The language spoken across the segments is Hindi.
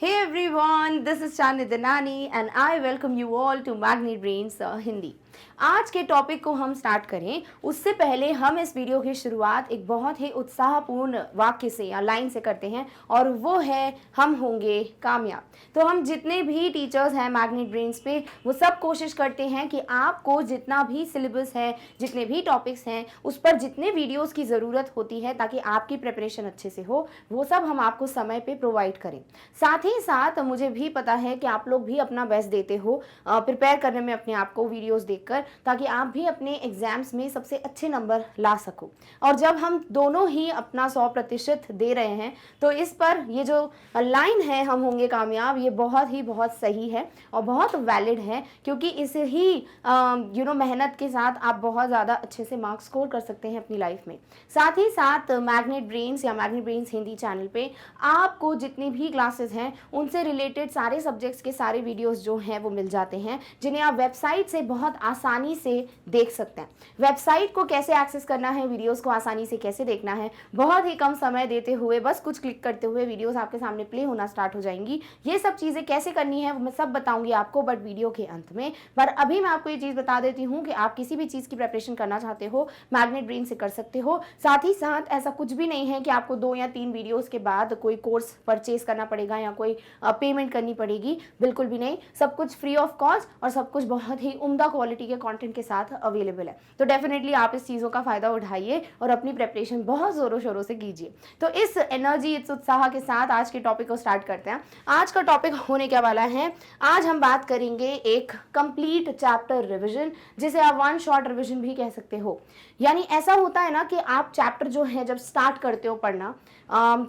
Hey everyone, this is Chani Dinani and I welcome you all to Magnet Brains Hindi. आज के टॉपिक को हम स्टार्ट करें उससे पहले हम इस वीडियो की शुरुआत एक बहुत ही उत्साहपूर्ण वाक्य से या लाइन से करते हैं और वो है हम होंगे कामयाब। तो हम जितने भी टीचर्स हैं मैग्नेट ब्रेन्स पे वो सब कोशिश करते हैं कि आपको जितना भी सिलेबस है, जितने भी टॉपिक्स हैं, उस पर जितने वीडियोस की ज़रूरत होती है ताकि आपकी प्रिपरेशन अच्छे से हो, वो सब हम आपको समय पे प्रोवाइड करें। साथ ही साथ मुझे भी पता है कि आप लोग भी अपना बेस्ट देते हो प्रिपेयर करने में अपने आप को वीडियोस देखकर, ताकि आप भी अपने एग्जाम्स में सबसे अच्छे नंबर ला सको। और जब हम दोनों ही अपना 100% दे रहे हैं तो इस पर ये जो लाइन है हम होंगे कामयाब, ये बहुत सही है और बहुत वैलिड है, क्योंकि इसे ही मेहनत के साथ आप बहुत ज़्यादा अच्छे से मार्क्स स्कोर कर सकते हैं अपनी लाइफ में। साथ ही साथ मैग्नेट ब्रेन्स या मैग्नेट ब्रेन्स हिंदी चैनल पे आपको जितनी भी क्लासेस हैं उनसे रिलेटेड सारे सब्जेक्ट्स के सारे वीडियोस जो हैं वो मिल जाते हैं, जिन्हें आप वेबसाइट से बहुत आसानी से देख सकते हैं। वेबसाइट को कैसे एक्सेस करना है, वीडियोस को आसानी से कैसे देखना है, बहुत ही कम समय देते हुए बस कुछ क्लिक करते हुए वीडियोस आपके सामने प्ले होना स्टार्ट हो जाएंगी। ये सब चीज़ें कैसे करनी है मैं सब बताऊंगी आपको, बट वीडियो के अंत में। पर अभी मैं आपको ये चीज़ बता देती हूँ कि आप किसी भी चीज़ की प्रिपरेशन करना चाहते हो मैग्नेट ब्रेन से कर सकते हो। साथ ही साथ ऐसा कुछ भी नहीं है कि आपको 2 या 3 वीडियोस के बाद कोई कोर्स परचेज करना पड़ेगा या कोई पेमेंट करनी पड़ेगी, बिल्कुल भी नहीं। सब कुछ फ्री ऑफ कॉस्ट और सब कुछ बहुत ही उम्दा क्वालिटी के कंटेंट के साथ अवेलेबल है। तो डेफिनेटली आप इस चीज़ों का फ़ायदा उठाइए और अपनी प्रिपरेशन बहुत ज़ोरों शोरों से कीजिए। तो इस एनर्जी, इस उत्साह के साथ आज के टॉपिक को स्टार्ट करते हैं। आज का टॉपिक होने क्या वाला है, आज हम बात करेंगे एक कंप्लीट चैप्टर रिविजन, जिसे आप 1 शॉट रिविजन भी कह सकते हो। यानी ऐसा होता है ना कि आप चैप्टर जो है जब स्टार्ट करते हो पढ़ना,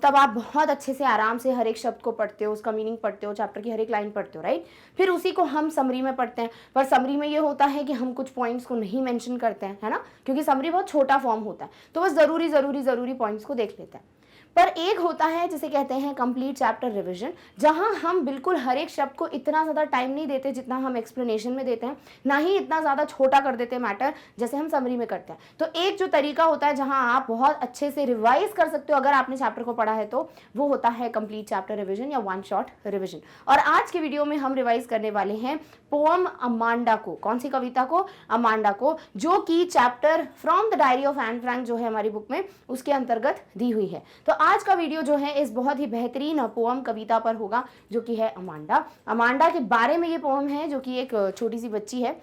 तब आप बहुत अच्छे से आराम से हर एक शब्द को पढ़ते हो, उसका मीनिंग पढ़ते हो, चैप्टर की हर एक लाइन पढ़ते हो, राइट। फिर उसी को हम समरी में पढ़ते हैं, पर समरी में ये होता है कि हम कुछ पॉइंट्स को नहीं मेंशन करते हैं, है ना, क्योंकि समरी बहुत छोटा फॉर्म होता है, तो बस ज़रूरी पॉइंट्स को देख लेते हैं। पर एक होता है जिसे कहते हैं कंप्लीट चैप्टर रिवीजन, जहां हम बिल्कुल हर एक शब्द को इतना ज़्यादा टाइम नहीं देते जितना हम एक्सप्लेनेशन में देते हैं, ना ही इतना ज़्यादा छोटा कर देते मैटर जैसे हम समरी में करते हैं। तो एक जो तरीका होता है जहां आप बहुत अच्छे से रिवाइज कर सकते हो अगर आपने चैप्टर को पढ़ा है, तो वो होता है कंप्लीट चैप्टर रिविजन या 1 शॉट रिविजन। और आज के वीडियो में हम रिवाइज करने वाले हैं पोअम अमांडा को। कौन सी कविता को? अमांडा को, जो कि chapter from the diary of Anne Frank जो है हमारी बुक में, उसके अंतर्गत दी हुई है। तो आज का वीडियो जो है इस बहुत ही बेहतरीन पोअम कविता पर होगा, जो कि है अमांडा। अमांडा के बारे में ये पोअम है, जो कि एक छोटी सी बच्ची है,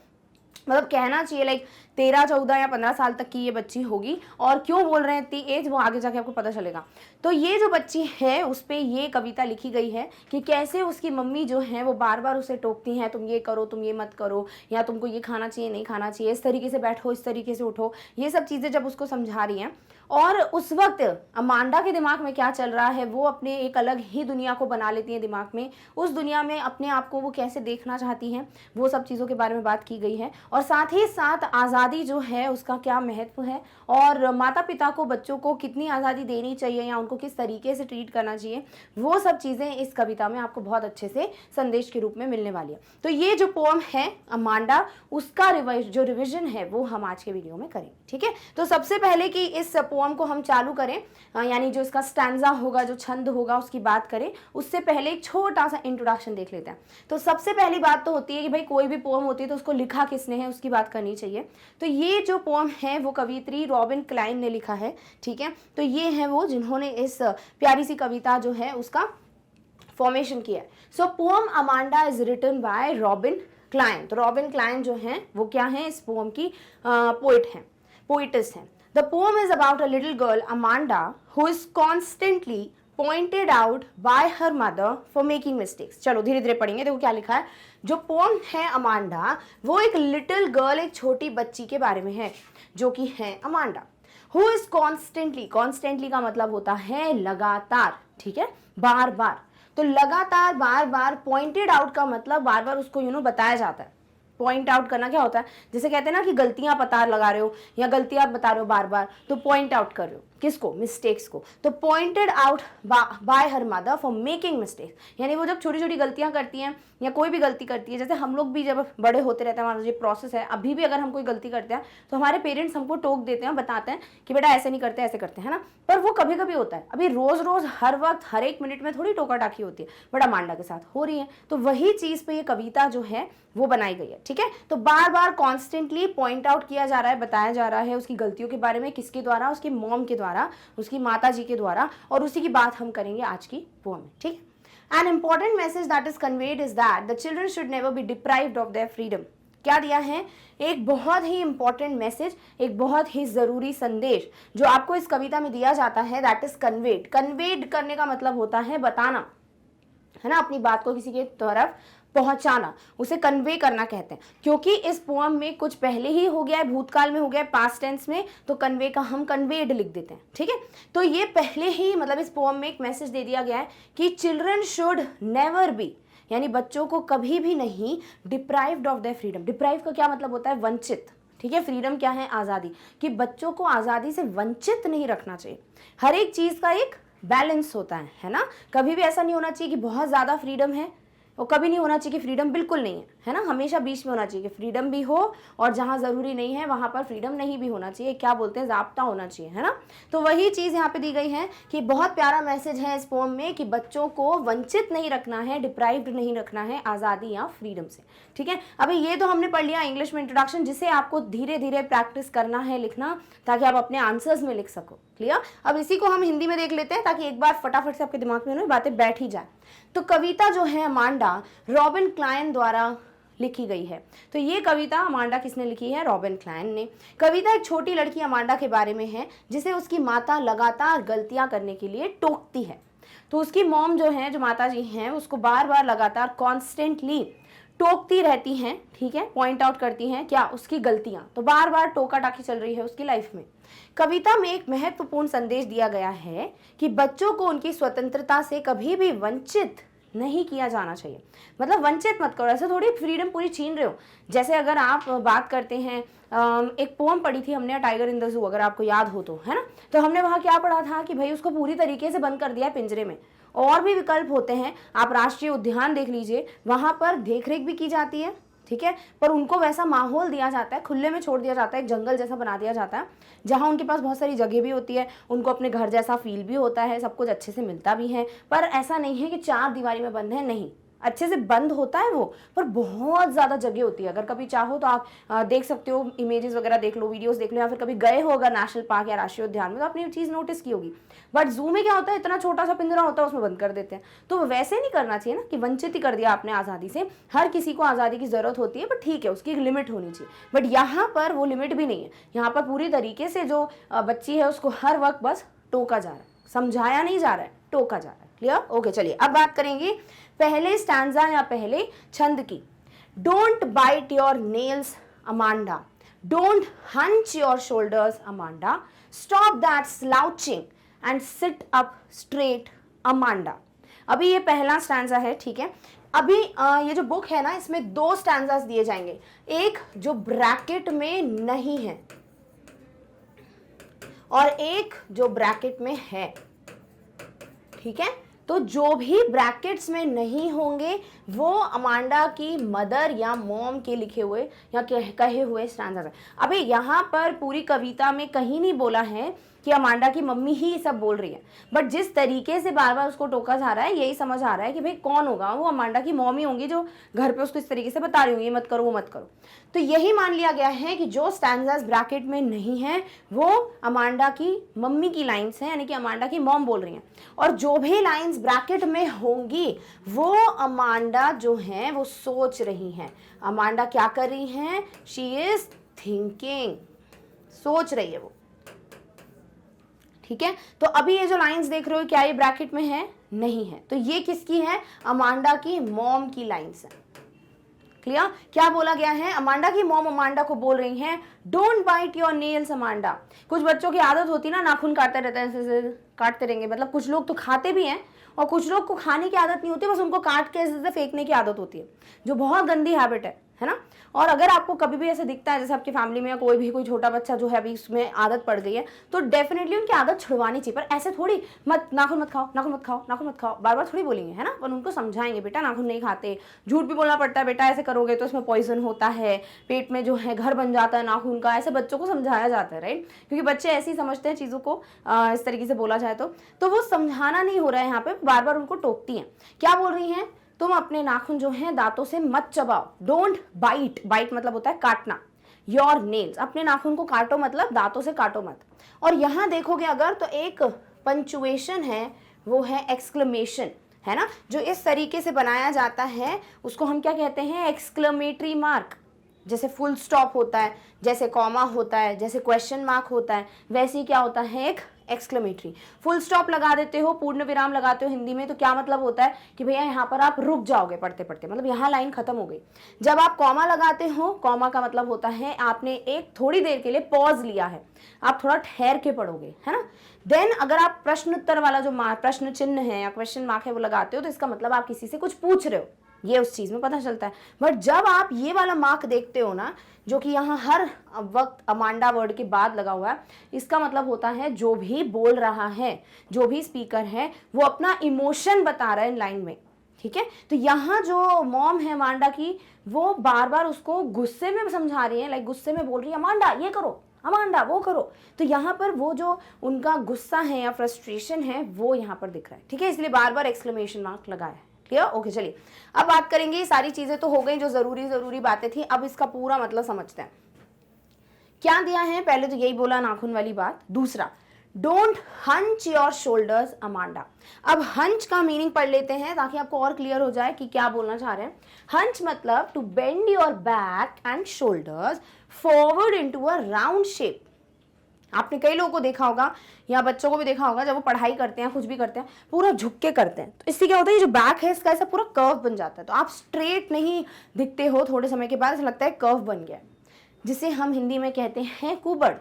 मतलब कहना चाहिए लाइक 13, 14 या 15 साल तक की ये बच्ची होगी। और क्यों बोल रहे हैं इतनी एज, वो आगे जाके आपको पता चलेगा। तो ये जो बच्ची है उस पर ये कविता लिखी गई है कि कैसे उसकी मम्मी जो है वो बार बार उसे टोकती हैं, तुम ये करो, तुम ये मत करो, या तुमको ये खाना चाहिए, नहीं खाना चाहिए, इस तरीके से बैठो, इस तरीके से उठो, ये सब चीज़ें जब उसको समझा रही हैं। और उस वक्त अमांडा के दिमाग में क्या चल रहा है, वो अपने एक अलग ही दुनिया को बना लेती है दिमाग में। उस दुनिया में अपने आप को वो कैसे देखना चाहती हैं, वो सब चीज़ों के बारे में बात की गई है। और साथ ही साथ आज़ादी जो है उसका क्या महत्व है, और माता पिता को बच्चों को कितनी आज़ादी देनी चाहिए या उनको किस तरीके से ट्रीट करना चाहिए, वो सब चीज़ें इस कविता में आपको बहुत अच्छे से संदेश के रूप में मिलने वाली है। तो ये जो पोअम है अमांडा, उसका जो रिविजन है वो हम आज के वीडियो में करेंगे, ठीक है। तो सबसे पहले कि इस पोअम को हम चालू करें, यानी जो इसका स्टैंजा होगा, जो छंद होगा, उसकी बात करें, उससे पहले एक छोटा सा इंट्रोडक्शन देख लेते हैं। तो सबसे पहली बात तो होती है कि भाई कोई भी पोअम होती है तो उसको लिखा किसने है, उसकी बात करनी चाहिए। तो ये जो पोअम है वो कवियत्री रॉबिन क्लाइन ने लिखा है, ठीक है। तो ये है वो जिन्होंने इस प्यारी सी कविता जो है उसका फॉर्मेशन किया है। So poem Amanda is written by Robin Klein. तो रॉबिन क्लाइन जो है वो क्या है, इस पोअम की पोइटिस है। The poem is about a little girl, Amanda, who is constantly pointed out by her mother for making mistakes. चलो धीरे धीरे पढ़ेंगे। देखो क्या लिखा है। जो पोम है अमांडा, वो एक लिटिल गर्ल, एक छोटी बच्ची के बारे में है, जो कि है अमांडा। Who is constantly का मतलब होता है लगातार, ठीक है, बार बार। तो लगातार बार बार, पॉइंटेड आउट का मतलब बार बार उसको बताया जाता है। पॉइंट आउट करना क्या होता है, जैसे कहते हैं ना कि गलतियां पता लगा रहे हो या गलतियां बता रहे हो बार बार, तो पॉइंट आउट कर रहे हो, किसको, मिस्टेक्स को। तो pointed out by her mother for making mistakes, यानी वो जब छोटी छोटी गलतियां करती हैं या कोई भी गलती करती है, जैसे हम लोग भी जब बड़े होते रहते हैं, हमारा जो प्रोसेस है, अभी भी अगर हम कोई गलती करते हैं तो हमारे पेरेंट्स हमको टोक देते हैं, बताते हैं कि बेटा ऐसे नहीं करते, ऐसे करते हैं ना। पर वो कभी कभी होता है, अभी रोज रोज हर वक्त हर एक मिनट में थोड़ी टोका टाकी होती है, बट अमांडा के साथ हो रही है। तो वही चीज पे ये कविता जो है वो बनाई गई है, ठीक है। तो बार बार कॉन्स्टेंटली पॉइंट आउट किया जा रहा है, बताया जा रहा है उसकी गलतियों के बारे में, किसके द्वारा, उसकी मॉम के द्वारा, उसकी माता जी के द्वारा, और उसी की बात हम करेंगे आज की पोएम में, ठीक है। An important message that is conveyed is that the children should never be deprived of their freedom. क्या दिया है, एक बहुत ही इंपॉर्टेंट मैसेज, एक बहुत ही जरूरी संदेश जो आपको इस कविता में दिया जाता है, दैट इज कन्वेड। कन्वेड करने का मतलब होता है बताना, है ना, अपनी बात को किसी के तरफ पहुंचाना, उसे कन्वे करना कहते हैं। क्योंकि इस पोएम में कुछ पहले ही हो गया है, भूतकाल में हो गया है, पास्ट टेंस में, तो कन्वे का हम कन्वेड लिख देते हैं, ठीक है। तो ये पहले ही मतलब इस पोएम में एक मैसेज दे दिया गया है कि चिल्ड्रन शुड नेवर बी, यानी बच्चों को कभी भी नहीं deprived of their freedom. Deprive का क्या मतलब होता है, वंचित, ठीक है। फ्रीडम क्या है, आज़ादी, कि बच्चों को आज़ादी से वंचित नहीं रखना चाहिए। हर एक चीज़ का एक बैलेंस होता है ना। कभी भी ऐसा नहीं होना चाहिए कि बहुत ज़्यादा फ्रीडम है, और कभी नहीं होना चाहिए कि फ्रीडम बिल्कुल नहीं है ना। हमेशा बीच में होना चाहिए कि फ्रीडम भी हो और जहाँ ज़रूरी नहीं है वहाँ पर फ्रीडम नहीं भी होना चाहिए, क्या बोलते हैं, ज़ाब्ता होना चाहिए, है ना। तो वही चीज़ यहाँ पे दी गई है कि बहुत प्यारा मैसेज है इस पोएम में कि बच्चों को वंचित नहीं रखना है, डिप्राइव्ड नहीं रखना है आज़ादी या फ्रीडम से, ठीक है। अभी ये तो हमने पढ़ लिया इंग्लिश में इंट्रोडक्शन, जिसे आपको धीरे धीरे प्रैक्टिस करना है लिखना, ताकि आप अपने आंसर्स में लिख सको, क्लियर। अब इसी को हम हिंदी में देख लेते हैं ताकि एक बार फटाफट से आपके दिमाग में बातें बैठ ही जाए। तो कविता जो है अमांडा रॉबिन क्लाइन द्वारा लिखी गई है। तो ये कविता अमांडा किसने लिखी है, रॉबिन क्लाइन ने। कविता एक छोटी लड़की अमांडा के बारे में है जिसे उसकी माता लगातार गलतियां करने के लिए टोकती है। तो उसकी मॉम जो है, जो माता जी हैं, उसको बार बार लगातार कॉन्स्टेंटली टोकती रहती हैं, ठीक है, पॉइंट आउट करती हैं क्या, उसकी गलतियां। तो बार बार टोका टाकी चल रही है उसकी लाइफ में। कविता में एक महत्वपूर्ण संदेश दिया गया है कि बच्चों को उनकी स्वतंत्रता से कभी भी वंचित नहीं किया जाना चाहिए। मतलब वंचित मत करो, ऐसे थोड़ी फ्रीडम पूरी छीन रहे हो। जैसे अगर आप बात करते हैं, एक पोम पढ़ी थी हमने टाइगर इन द जू, अगर आपको याद हो तो, है ना। तो हमने वहाँ क्या पढ़ा था कि भाई उसको पूरी तरीके से बंद कर दिया है पिंजरे में। और भी विकल्प होते हैं, आप राष्ट्रीय उद्यान देख लीजिए, वहाँ पर देखरेख भी की जाती है, ठीक है, पर उनको वैसा माहौल दिया जाता है, खुले में छोड़ दिया जाता है, एक जंगल जैसा बना दिया जाता है, जहाँ उनके पास बहुत सारी जगह भी होती है, उनको अपने घर जैसा फील भी होता है, सब कुछ अच्छे से मिलता भी है। पर ऐसा नहीं है कि चार दीवारी में बंद है, नहीं, अच्छे से बंद होता है वो, पर बहुत ज़्यादा जगह होती है। अगर कभी चाहो तो आप देख सकते हो, इमेजेस वगैरह देख लो, वीडियोस देख लो, या फिर कभी गए हो अगर नेशनल पार्क या राष्ट्रीय उद्यान में, तो आपने ये चीज़ नोटिस की होगी। बट जू में क्या होता है, इतना छोटा सा पिंजरा होता है, उसमें बंद कर देते हैं। तो वैसे नहीं करना चाहिए ना कि वंचित ही कर दिया आपने आज़ादी से। हर किसी को आज़ादी की ज़रूरत होती है, बट ठीक है, उसकी एक लिमिट होनी चाहिए। बट यहाँ पर वो लिमिट भी नहीं है। यहाँ पर पूरी तरीके से जो बच्ची है उसको हर वक्त बस टोका जा रहा है, समझाया नहीं जा रहा है, टोका जा रहा है, क्लियर। ओके, चलिए अब बात करेंगे पहले स्टैंजा या पहले छंद की। Don't bite your nails Amanda, don't hunch your shoulders Amanda, stop that slouching and sit up straight Amanda. अभी ये पहला स्टैंजा है, ठीक है। अभी ये जो बुक है ना, इसमें दो स्टैंजास दिए जाएंगे, एक जो ब्रैकेट में नहीं है और एक जो ब्रैकेट में है, ठीक है। तो जो भी ब्रैकेट्स में नहीं होंगे वो अमांडा की मदर या मॉम के लिखे हुए या कहे हुए स्टैंजास है। अभी यहाँ पर पूरी कविता में कहीं नहीं बोला है कि अमांडा की मम्मी ही सब बोल रही है, बट जिस तरीके से बार बार उसको टोका जा रहा है, यही समझ आ रहा है कि भाई कौन होगा, वो अमांडा की मॉम ही होंगी जो घर पे उसको इस तरीके से बता रही होंगी, ये मत करो, वो मत करो। तो यही मान लिया गया है कि जो स्टैंजास ब्रैकेट में नहीं है वो अमांडा की मम्मी की लाइन्स हैं, यानी कि अमांडा की मॉम बोल रही हैं। और जो भी लाइन्स ब्रैकेट में होंगी वो अमांडा जो है वो सोच रही हैं। अमांडा क्या कर रही हैं, शी इज थिंकिंग, सोच रही है वो, ठीक है। तो अभी ये जो लाइंस देख रहे हो, क्या ये ब्रैकेट में है, नहीं है। तो ये किसकी है, अमांडा की मॉम की लाइंस है, क्लियर। क्या बोला गया है, अमांडा की मॉम अमांडा को बोल रही हैं, don't bite your nails Amanda. कुछ बच्चों की आदत होती है ना, नाखून काटते रहते हैं, ऐसे काटते रहेंगे। मतलब कुछ लोग तो खाते भी हैं और कुछ लोग को खाने की आदत नहीं होती, बस उनको काट के ऐसे फेंकने की आदत होती है, जो बहुत गंदी हैबिट है है ना। और अगर आपको कभी भी ऐसा दिखता है जैसे आपकी फैमिली में कोई छोटा बच्चा जो है अभी उसमें आदत पड़ गई है, तो डेफिनेटली उनकी आदत छुड़वानी चाहिए। पर ऐसे थोड़ी मत नाखून मत खाओ, नाखून मत खाओ, नाखून मत खाओ, बार बार थोड़ी बोलेंगे, है ना। पर उनको समझाएंगे बेटा नाखून नहीं खाते, झूठ भी बोलना पड़ता है बेटा, ऐसे करोगे तो इसमें पॉइजन होता है, पेट में जो है घर बन जाता है नाखून का, ऐसे बच्चों को समझाया जाता है, राइट। क्योंकि बच्चे ऐसे ही समझते हैं चीज़ों को, इस तरीके से बोला जाए तो वो समझाना नहीं हो रहा है यहाँ पे, बार बार उनको टोकती हैं। क्या बोल रही हैं, तुम अपने नाखून जो है दांतों से मत चबाओ, डोंट बाइट, बाइट मतलब होता है काटना, योर नेल्स, अपने नाखून को काटो मतलब दांतों से काटो मत। और यहां देखोगे अगर तो एक पंचुएशन है, वो है एक्सक्लेमेशन, है ना, जो इस तरीके से बनाया जाता है उसको हम क्या कहते हैं, एक्सक्लेमेटरी मार्क। जैसे फुल स्टॉप होता है, जैसे कॉमा होता है, जैसे क्वेश्चन मार्क होता है, वैसे ही क्या होता है, एक एक्सक्लेमेटरी। फुल स्टॉप लगा देते हो, पूर्ण विराम लगाते हो हिंदी में, तो क्या मतलब होता है कि भैया यहाँ पर आप रुक जाओगे पढ़ते पढ़ते, मतलब यहाँ लाइन खत्म हो गई। जब आप कॉमा लगाते हो, कॉमा का मतलब होता है आपने एक थोड़ी देर के लिए पॉज लिया है, आप थोड़ा ठहर के पढ़ोगे, है ना। देन अगर आप प्रश्न उत्तर वाला जो प्रश्न चिन्ह है या क्वेश्चन मार्क है वो लगाते हो, तो इसका मतलब आप किसी से कुछ पूछ रहे हो, ये उस चीज में पता चलता है। बट जब आप ये वाला मार्क देखते हो ना, जो कि यहाँ हर वक्त अमांडा वर्ड के बाद लगा हुआ है, इसका मतलब होता है जो भी बोल रहा है, जो भी स्पीकर है, वो अपना इमोशन बता रहा है लाइन में, ठीक है। तो यहाँ जो मॉम है अमांडा की, वो बार बार उसको गुस्से में समझा रही है, लाइक गुस्से में बोल रही है अमांडा ये करो, अमांडा वो करो। तो यहाँ पर वो जो उनका गुस्सा है या फ्रस्ट्रेशन है वो यहाँ पर दिख रहा है, ठीक है, इसलिए बार बार एक्सक्लेमेशन मार्क लगाया है। Clear, okay. चलिए अब बात करेंगे, ये सारी चीजें तो हो गई जो जरूरी बातें थी, अब इसका पूरा मतलब समझते हैं। क्या दिया है, पहले तो यही बोला नाखून वाली बात। दूसरा, don't hunch your shoulders Amanda. अब हंच का मीनिंग पढ़ लेते हैं ताकि आपको और क्लियर हो जाए कि क्या बोलना चाह रहे हैं। हंच मतलब to bend your back and shoulders forward into a round shape. आपने कई लोगों को देखा होगा या बच्चों को भी देखा होगा, जब वो पढ़ाई करते हैं कुछ भी करते हैं पूरा झुक के करते हैं, तो इससे क्या होता है, ये जो बैक है इसका ऐसा पूरा कर्व बन जाता है, तो आप स्ट्रेट नहीं दिखते हो, थोड़े समय के बाद ऐसा लगता है कर्व बन गया, जिसे हम हिंदी में कहते हैं कुबड़,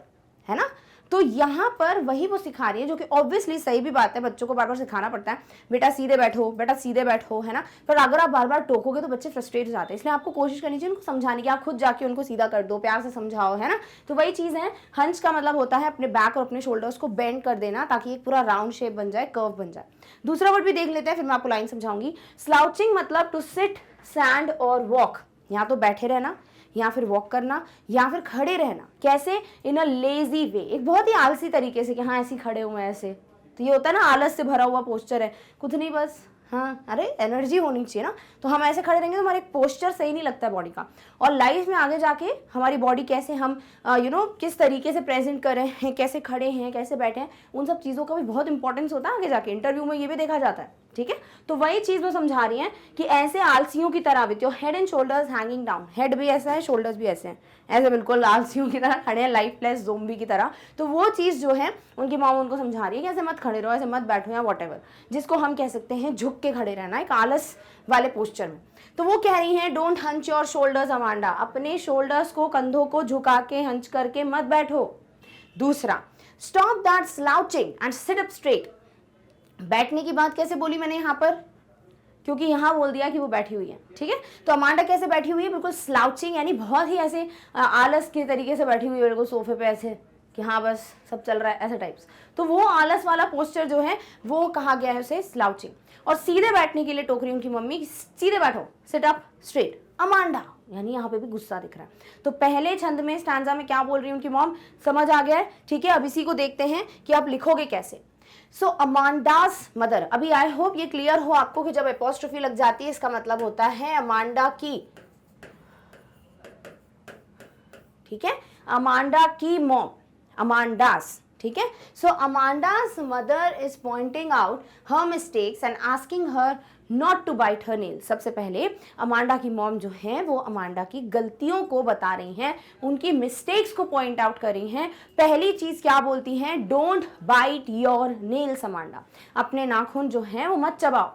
है ना। तो यहाँ पर वही वो सिखा रही है, जो कि ऑब्वियसली सही भी बात है, बच्चों को बार बार सिखाना पड़ता है, बेटा सीधे बैठो, बेटा सीधे बैठो, है ना। पर अगर आप बार बार टोकोगे तो बच्चे फ्रस्ट्रेट हो जाते हैं, इसलिए आपको कोशिश करनी चाहिए उनको समझाने की, आप खुद जाके उनको सीधा कर दो, प्यार से समझाओ, है ना। तो वही चीज़ है, हंच का मतलब होता है अपने बैक और अपने शोल्डर्स को बेंड कर देना ताकि एक पूरा राउंड शेप बन जाए, कर्व बन जाए। दूसरा वर्ड भी देख लेते हैं, फिर मैं आपको लाइन समझाऊंगी। स्लाउचिंग मतलब टू सिट, स्टैंड और वॉक, यहाँ तो बैठे रहना या फिर वॉक करना या फिर खड़े रहना, कैसे, इन अ लेजी वे, एक बहुत ही आलसी तरीके से कि हाँ ऐसे खड़े हुए हैं ऐसे, तो ये होता है ना आलस से भरा हुआ पोस्चर है, कुछ नहीं बस, हाँ अरे एनर्जी होनी चाहिए ना, तो हम ऐसे खड़े रहेंगे तो हमारे पोस्चर सही नहीं लगता है बॉडी का। और लाइफ में आगे जाके हमारी बॉडी कैसे हम किस तरीके से प्रेजेंट कर रहे हैं, कैसे खड़े हैं, कैसे बैठे हैं, उन सब चीज़ों का भी बहुत इंपॉर्टेंस होता है आगे जाके, इंटरव्यू में ये भी देखा जाता है, ठीक है। तो वही चीज़ वो समझा रही हैं कि ऐसे आलसियों की तरह with your head and shoulders hanging down, head भी ऐसा है, शोल्डर्स भी ऐसे हैं, ऐसे बिल्कुल आलसियों की तरह खड़े हैं, लाइफलेस ज़ोंबी की तरह। तो वो चीज़ जो है उनकी माँ उनको समझा रही है कि ऐसे मत खड़े रहो, ऐसे मत बैठो या वॉटेवर, जिसको हम कह सकते हैं झुक के खड़े रहना, एक आलस वाले पोस्चर में। तो वो कह रही हैं don't hunch your shoulders Amanda, अपने शोल्डर्स को, कंधों को झुका के हंच करके मत बैठो। दूसरा, stop that slouching and sit up straight. बैठने की बात कैसे बोली मैंने यहाँ पर, क्योंकि यहाँ बोल दिया कि वो बैठी हुई है, ठीक है। तो अमांडा कैसे बैठी हुई है, बिल्कुल स्लाउचिंग, यानी बहुत ही ऐसे आलस के तरीके से बैठी हुई है, बिल्कुल सोफे पे ऐसे कि हाँ बस सब चल रहा है, ऐसे टाइप्स। तो वो आलस वाला पोस्चर जो है वो कहा गया है उसे स्लाउचिंग। और सीधे बैठने के लिए टोक रही उनकी मम्मी, सीधे बैठो, सिट अप स्ट्रेट अमांडा, यानी यहाँ पे भी गुस्सा दिख रहा है। तो पहले छंद में स्टैंजा में क्या बोल रही है उनकी मॉम, समझ आ गया है, ठीक है। अब इसी को देखते हैं कि आप लिखोगे कैसे। सो अमांडास मदर, अभी आई होप ये क्लियर हो आपको कि जब एपोस्ट्रोफी लग जाती है इसका मतलब होता है अमांडा की, ठीक है, अमांडा की मॉम, अमांडास, ठीक है। So Amanda's mother is pointing out her mistakes and asking her not to bite her nail. सबसे पहले अमांडा की मॉम जो है वो अमांडा की गलतियों को बता रही हैं, उनकी मिस्टेक्स को पॉइंट आउट कर रही हैं। पहली चीज क्या बोलती हैं, don't bite your nails Amanda, अपने नाखून जो हैं वो मत चबाओ।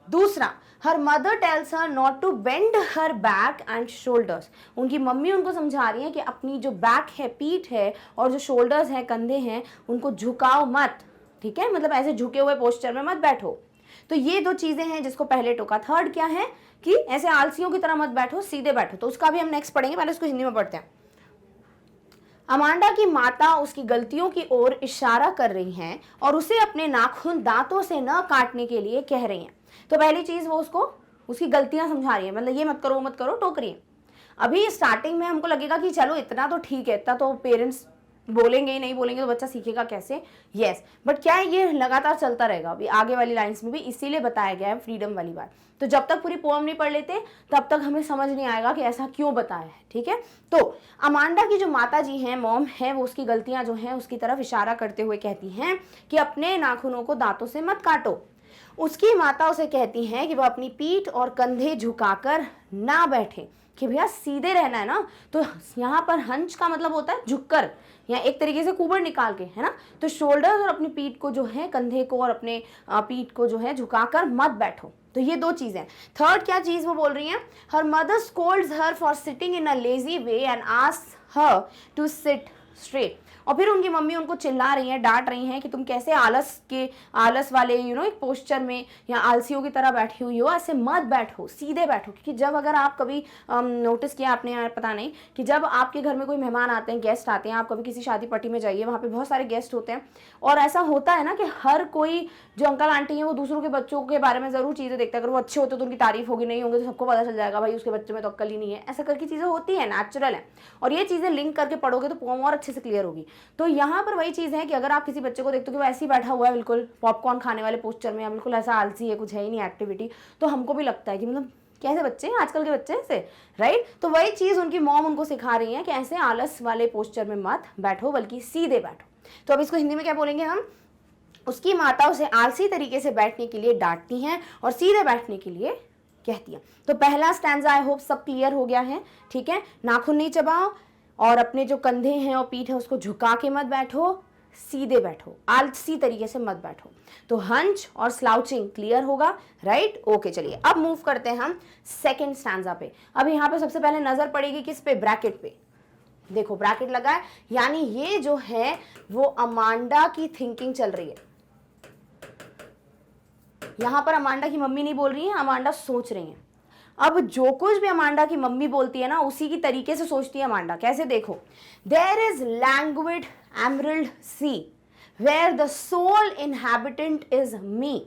दूसरा, her mother tells her not to bend her back and shoulders, उनकी मम्मी उनको समझा रही है कि अपनी जो बैक है, पीठ है, और जो शोल्डर्स हैं, कंधे हैं, उनको झुकाओ मत, ठीक है, मतलब ऐसे झुके हुए पोस्चर में मत बैठो। तो ये दो चीजें हैं जिसको पहले टोका। थर्ड क्या है कि ऐसे आलसियों की तरह मत बैठो, सीधे बैठो। तो उसका भी हम नेक्स्ट पढ़ेंगे, पहले उसको हिंदी में पढ़ते हैं। अमांडा की माता उसकी गलतियों की ओर इशारा कर रही हैं और उसे अपने नाखून दांतों से न काटने के लिए कह रही हैं। तो पहली चीज वो उसको उसकी गलतियां समझा रही है, मतलब ये मत करो मत करो, टोक रही है। अभी स्टार्टिंग में हमको लगेगा कि चलो इतना तो ठीक है, इतना तो पेरेंट्स बोलेंगे ही, नहीं बोलेंगे तो बच्चा सीखेगा कैसे। यस, बट क्या है ये लगातार चलता रहेगा। अभी आगे वाली लाइंस में भी इसीलिए बताया गया है फ्रीडम वाली बात। तो जब तक पूरी पोएम नहीं पढ़ लेते तब तक हमें समझ नहीं आएगा कि ऐसा क्यों बताया है, ठीक है। तो अमांडा की जो माता जी हैं, मॉम है, वो उसकी गलतियां जो हैं उसकी तरफ इशारा करते हुए कहती हैं कि अपने नाखूनों को दांतों से मत काटो। उसकी माता उसे कहती हैं कि वह अपनी पीठ और कंधे झुकाकर ना बैठे, कि भैया सीधे रहना है ना। तो यहाँ पर हंच का मतलब होता है झुककर, या एक तरीके से कुबड़ निकाल के, है ना। तो शोल्डर्स और अपनी पीठ को जो है, कंधे को और अपने पीठ को जो है झुकाकर मत बैठो। तो ये दो चीजें। थर्ड क्या चीज वो बोल रही हैं, her mother scolds her for sitting in a lazy way and asks her to sit straight. और फिर उनकी मम्मी उनको चिल्ला रही हैं, डांट रही हैं कि तुम कैसे आलस वाले एक पोस्चर में या आलसियों की तरह बैठी हुई हो, ऐसे मत बैठो, सीधे बैठो। क्योंकि जब अगर आप कभी नोटिस किया आपने, यार पता नहीं, कि जब आपके घर में कोई मेहमान आते हैं, गेस्ट आते हैं, आप कभी किसी शादी पार्टी में जाइए, वहाँ पे बहुत सारे गेस्ट होते हैं, और ऐसा होता है ना कि हर कोई जो अंकल आंटी हैं वो दूसरों के बच्चों के बारे में जरूर चीजें देखते हैं। अगर वो अच्छे होते तो उनकी तारीफ होगी, नहीं होंगे तो सबको पता चल जाएगा भाई उसके बच्चे में तो अक्ल ही नहीं है। ऐसा करके चीजें होती है, नेचुरल है। और ये चीजें लिंक करके पढ़ोगे तो पोएम और अच्छे से क्लियर होगी। तो यहाँ पर वही चीज है कि अगर आप किसी बच्चे को देखते हो कि वो ऐसे ही बैठा हुआ है बिल्कुल पॉपकॉर्न खाने वाले पोस्चर में, या बिल्कुल ऐसा आलसी है, कुछ है ही नहीं एक्टिविटी, तो हमको भी लगता है कि मतलब कैसे बच्चे हैं आजकल के बच्चे ऐसे, राइट। तो वही चीज उनकी मॉम उनको सिखा रही है कि ऐसे आलस वाले पोस्चर में मत बैठो, बल्कि सीधे बैठो। तो अब इसको हिंदी में क्या बोलेंगे हम, उसकी माता उसे आलसी तरीके से बैठने के लिए डांटती हैं और सीधे बैठने के लिए कहती हैं। तो पहला स्टैंजा आई होप सब क्लियर हो गया है, ठीक है। नाखून नहीं चबाओ और अपने जो कंधे हैं और पीठ है उसको झुका के मत बैठो, सीधे बैठो, आलसी तरीके से मत बैठो। तो हंच और स्लाउचिंग क्लियर होगा, राइट। ओके, चलिए अब मूव करते हैं हम सेकंड स्टैंजा पे। अब यहाँ पे सबसे पहले नजर पड़ेगी किस पे, ब्रैकेट पे। देखो ब्रैकेट लगा है, यानी ये जो है वो अमांडा की थिंकिंग चल रही है। यहां पर अमांडा की मम्मी नहीं बोल रही है, अमांडा सोच रही है। अब जो कुछ भी अमांडा की मम्मी बोलती है ना, उसी की तरीके से सोचती है अमांडा। कैसे, देखो, there is languid emerald sea where the sole inhabitant is me,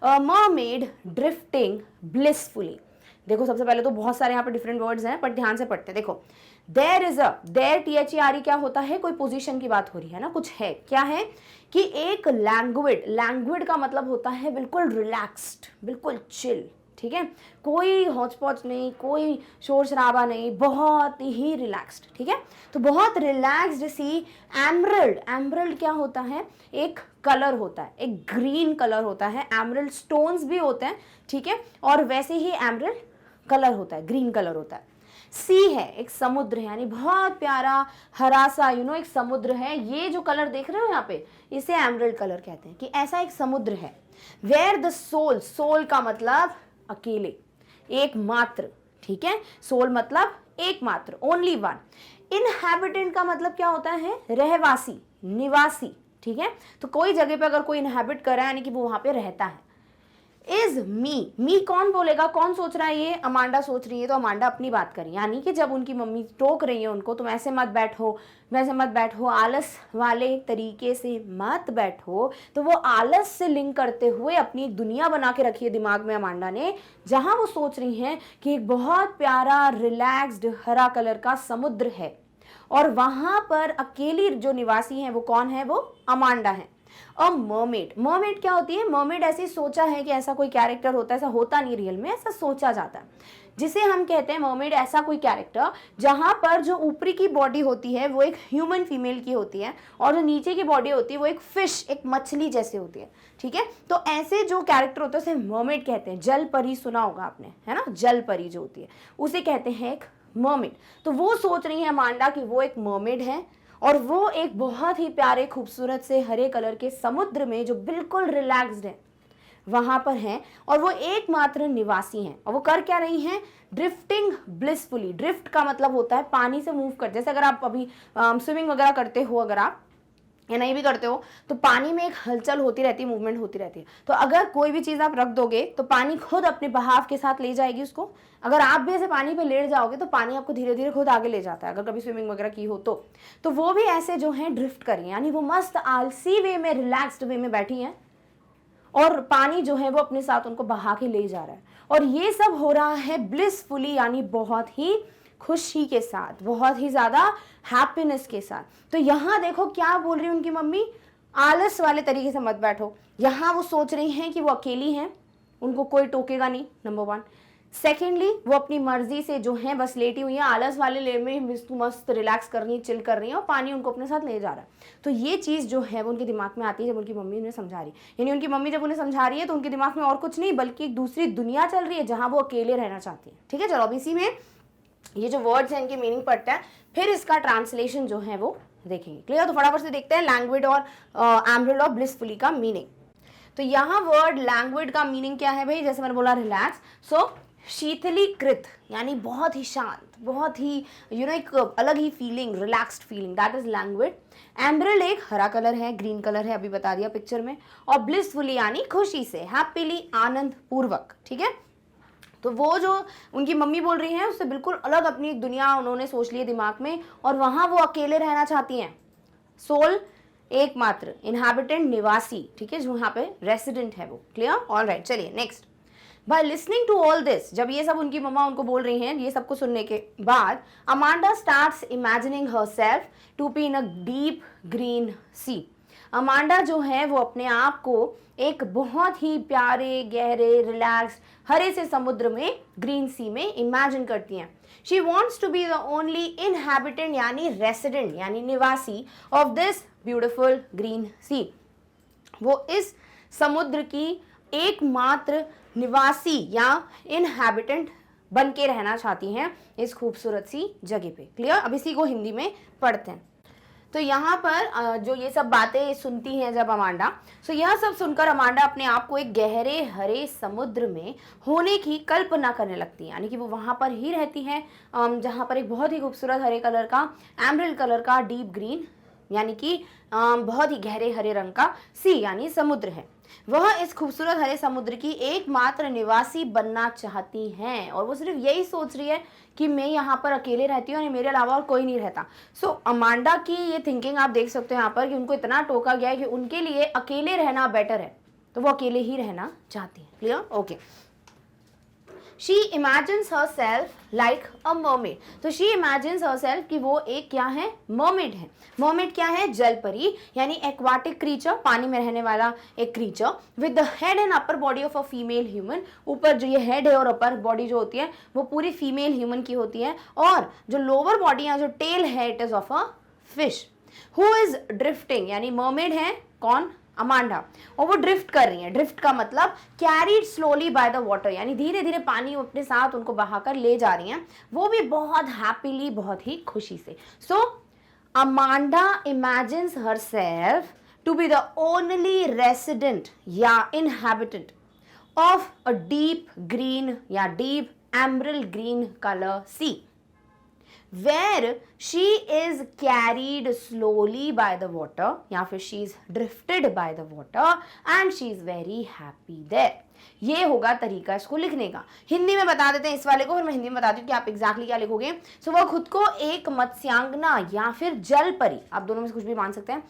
a mermaid drifting blissfully. देखो सबसे पहले तो बहुत सारे यहाँ पे डिफरेंट वर्ड्स हैं, पर ध्यान से पढ़ते हैं। देखो, there is a, there THERE क्या होता है, कोई पोजीशन की बात हो रही है ना, कुछ है, क्या है कि एक लैंग्विड, लैंग्विड का मतलब होता है बिल्कुल रिलैक्स्ड, बिल्कुल चिल, ठीक है। कोई हौच पौच नहीं, कोई शोर शराबा नहीं, बहुत ही रिलैक्स्ड, ठीक है। तो बहुत रिलैक्स्ड सी एमरल्ड, एमरल्ड क्या होता है, एक कलर होता है, एक ग्रीन कलर होता है। एमरल्ड स्टोन्स भी होते हैं, ठीक है, और वैसे ही एमरल्ड कलर होता है, ग्रीन कलर होता है। सी है, एक समुद्र है, यानी बहुत प्यारा हरा सा एक समुद्र है। ये जो कलर देख रहे हो यहाँ पे, इसे एमरल्ड कलर कहते हैं, कि ऐसा एक समुद्र है। वेयर द सोल, सोल का मतलब अकेले, एकमात्र, ठीक है। सोल मतलब एकमात्र, ओनली वन। इनहैबिटेंट का मतलब क्या होता है, रहवासी, निवासी, ठीक है। तो कोई जगह पे अगर कोई इनहैबिट कर रहा है यानी कि वो वहां पे रहता है। इज मी, मी कौन बोलेगा, कौन सोच रहा है, ये अमांडा सोच रही है। तो अमांडा अपनी बात करी, यानी कि जब उनकी मम्मी टोक रही है उनको, तुम ऐसे मत बैठो, वैसे मत बैठो, आलस वाले तरीके से मत बैठो, तो वो आलस से लिंक करते हुए अपनी एक दुनिया बना के रखी है दिमाग में अमांडा ने, जहां वो सोच रही हैं कि एक बहुत प्यारा रिलैक्स्ड हरा कलर का समुद्र है, और वहां पर अकेली जो निवासी है वो कौन है, वो अमांडा है। अ मर्मेड, मर्मेड क्या होती है, मर्मेड ऐसे सोचा है कि ऐसा कोई कैरेक्टर होता है, ऐसा होता नहीं रियल में, ऐसा सोचा जाता है, जिसे हम कहते हैं मर्मेड, ऐसा कोई कैरेक्टर जहां पर जो ऊपरी की बॉडी होती है वो एक ह्यूमन फीमेल की होती है, और जो नीचे की बॉडी होती है वो एक फिश, एक मछली जैसे होती है, ठीक है। तो ऐसे जो कैरेक्टर होते हैं उसे मर्मेड कहते हैं। जल परी सुना होगा आपने, है ना, जल परी जो होती है उसे कहते हैं एक मर्मेड। तो वो सोच रही है अमांडा कि वो एक मर्मेड है, और वो एक बहुत ही प्यारे खूबसूरत से हरे कलर के समुद्र में जो बिल्कुल रिलैक्स्ड है वहां पर हैं, और वो एकमात्र निवासी हैं। और वो कर क्या रही हैं, ड्रिफ्टिंग ब्लिसफुली। ड्रिफ्ट का मतलब होता है पानी से मूव कर, जैसे अगर आप अभी स्विमिंग वगैरह करते हो, अगर आप या नहीं भी करते हो तो पानी में एक हलचल होती रहती है, मूवमेंट होती रहती है। तो अगर कोई भी चीज़ आप रख दोगे तो पानी खुद अपने बहाव के साथ ले जाएगी उसको। अगर आप भी ऐसे पानी पे लेट जाओगे तो पानी आपको धीरे धीरे खुद आगे ले जाता है, अगर कभी स्विमिंग वगैरह की हो तो वो भी ऐसे जो है ड्रिफ्ट करी, यानी वो मस्त आलसी वे में, रिलैक्स्ड वे में बैठी हैं और पानी जो है वो अपने साथ उनको बहा के ले जा रहा है। और ये सब हो रहा है ब्लिसफुली, यानी बहुत ही खुशी के साथ, बहुत ही ज़्यादा हैप्पीनेस के साथ। तो यहाँ देखो क्या बोल रही है उनकी मम्मी, आलस वाले तरीके से मत बैठो। यहाँ वो सोच रही हैं कि वो अकेली हैं, उनको कोई टोकेगा नहीं, नंबर 1। सेकेंडली वो अपनी मर्जी से जो है बस लेटी हुई है, आलस वाले ले में मस्त रिलैक्स कर रही है, चिल कर रही है और पानी उनको अपने साथ ले जा रहा है। तो ये चीज़ जो है वो उनके दिमाग में आती है जब उनकी मम्मी उन्हें समझा रही है। यानी उनकी मम्मी जब उन्हें समझा रही है तो उनके दिमाग में और कुछ नहीं बल्कि एक दूसरी दुनिया चल रही है जहाँ वो अकेले रहना चाहती है। ठीक है, चलो अब इसी में ये जो वर्ड्स हैं इनके मीनिंग पढ़ते हैं, फिर इसका ट्रांसलेशन जो है वो देखेंगे। क्लियर? तो फटाफट से देखते हैं लैंग्वेड और एम्ब्रिल और ब्लिसफुली का मीनिंग। तो यहाँ वर्ड लैंग्वेड का मीनिंग क्या है भाई, जैसे मैंने बोला रिलैक्स, सो शीतलीकृत यानी बहुत ही शांत, बहुत ही एक अलग ही feeling, relaxed feeling, that is languid. एम्ब्रिल एक हरा कलर है, ग्रीन कलर है, अभी बता दिया पिक्चर में। और ब्लिसफुली यानी खुशी से, हैप्पीली, आनंद पूर्वक। ठीक है, तो वो जो उनकी मम्मी बोल रही हैं उससे बिल्कुल अलग अपनी एक दुनिया उन्होंने सोच ली है दिमाग में, और वहाँ वो अकेले रहना चाहती हैं। सोल एकमात्र, इनहैबिटेंट निवासी, ठीक है, जो यहाँ पे रेसिडेंट है वो। क्लियर? ऑल राइट, चलिए next. By listening to all this, जब ये सब उनकी मम्मा उनको बोल रही हैं, ये सब कुछ सुनने के बाद Amanda starts imagining herself to be in a deep green sea. Amanda जो है वो अपने आप को एक बहुत ही प्यारे, गहरे, रिलैक्स, हरे से समुद्र में, ग्रीन सी में इमेजिन करती हैं। She wants to be the only inhabitant यानी रेसिडेंट यानी निवासी of this beautiful green sea. वो इस समुद्र की एकमात्र निवासी या इनहैबिटेंट बन के रहना चाहती हैं इस खूबसूरत सी जगह पे। क्लियर? अब इसी को हिंदी में पढ़ते हैं। तो यहाँ पर जो ये सब बातें सुनती हैं जब अमांडा, तो यह सब सुनकर अमांडा अपने आप को एक गहरे हरे समुद्र में होने की कल्पना करने लगती है, यानी कि वो वहाँ पर ही रहती हैं जहाँ पर एक बहुत ही खूबसूरत हरे कलर का, एमरल्ड कलर का डीप ग्रीन यानी कि बहुत ही गहरे हरे रंग का सी यानी समुद्र है। वह इस खूबसूरत हरे समुद्र की एकमात्र निवासी बनना चाहती हैं और वो सिर्फ यही सोच रही है कि मैं यहाँ पर अकेले रहती हूँ और मेरे अलावा और कोई नहीं रहता। सो अमांडा की ये थिंकिंग आप देख सकते हो यहाँ पर कि उनको इतना टोका गया है कि उनके लिए अकेले रहना बेटर है, तो वो अकेले ही रहना चाहती है। Clear? Okay. She imagines herself like a mermaid. तो she imagines herself कि वो एक क्या है, mermaid है। mermaid क्या है? जल परी यानी aquatic creature, पानी में रहने वाला एक creature with the head and upper body of a female human। ऊपर जो ये head है और upper body जो होती है वो पूरी female human की होती है, और जो lower body या जो tail है it is of a fish who is drifting यानी mermaid है कौन? अमांडा, और वो ड्रिफ्ट कर रही है। ड्रिफ्ट का मतलब carried slowly by the water यानी धीरे धीरे पानी अपने साथ उनको बहाकर ले जा रही हैं, वो भी बहुत हैप्पीली, बहुत ही खुशी से। So Amanda imagines herself to be the only resident या inhabitant of a deep green या deep emerald green colour sea where she is carried slowly by the water या फिर she is drifted by the water and she is very happy there। ये होगा तरीका इसको लिखने का। हिंदी में बता देते हैं इस वाले को, फिर मैं हिंदी में बताती हूँ कि आप एग्जैक्टली क्या लिखोगे। सो वह खुद को एक मत्स्यांगना या फिर जल परी, आप दोनों में से कुछ भी मान सकते हैं,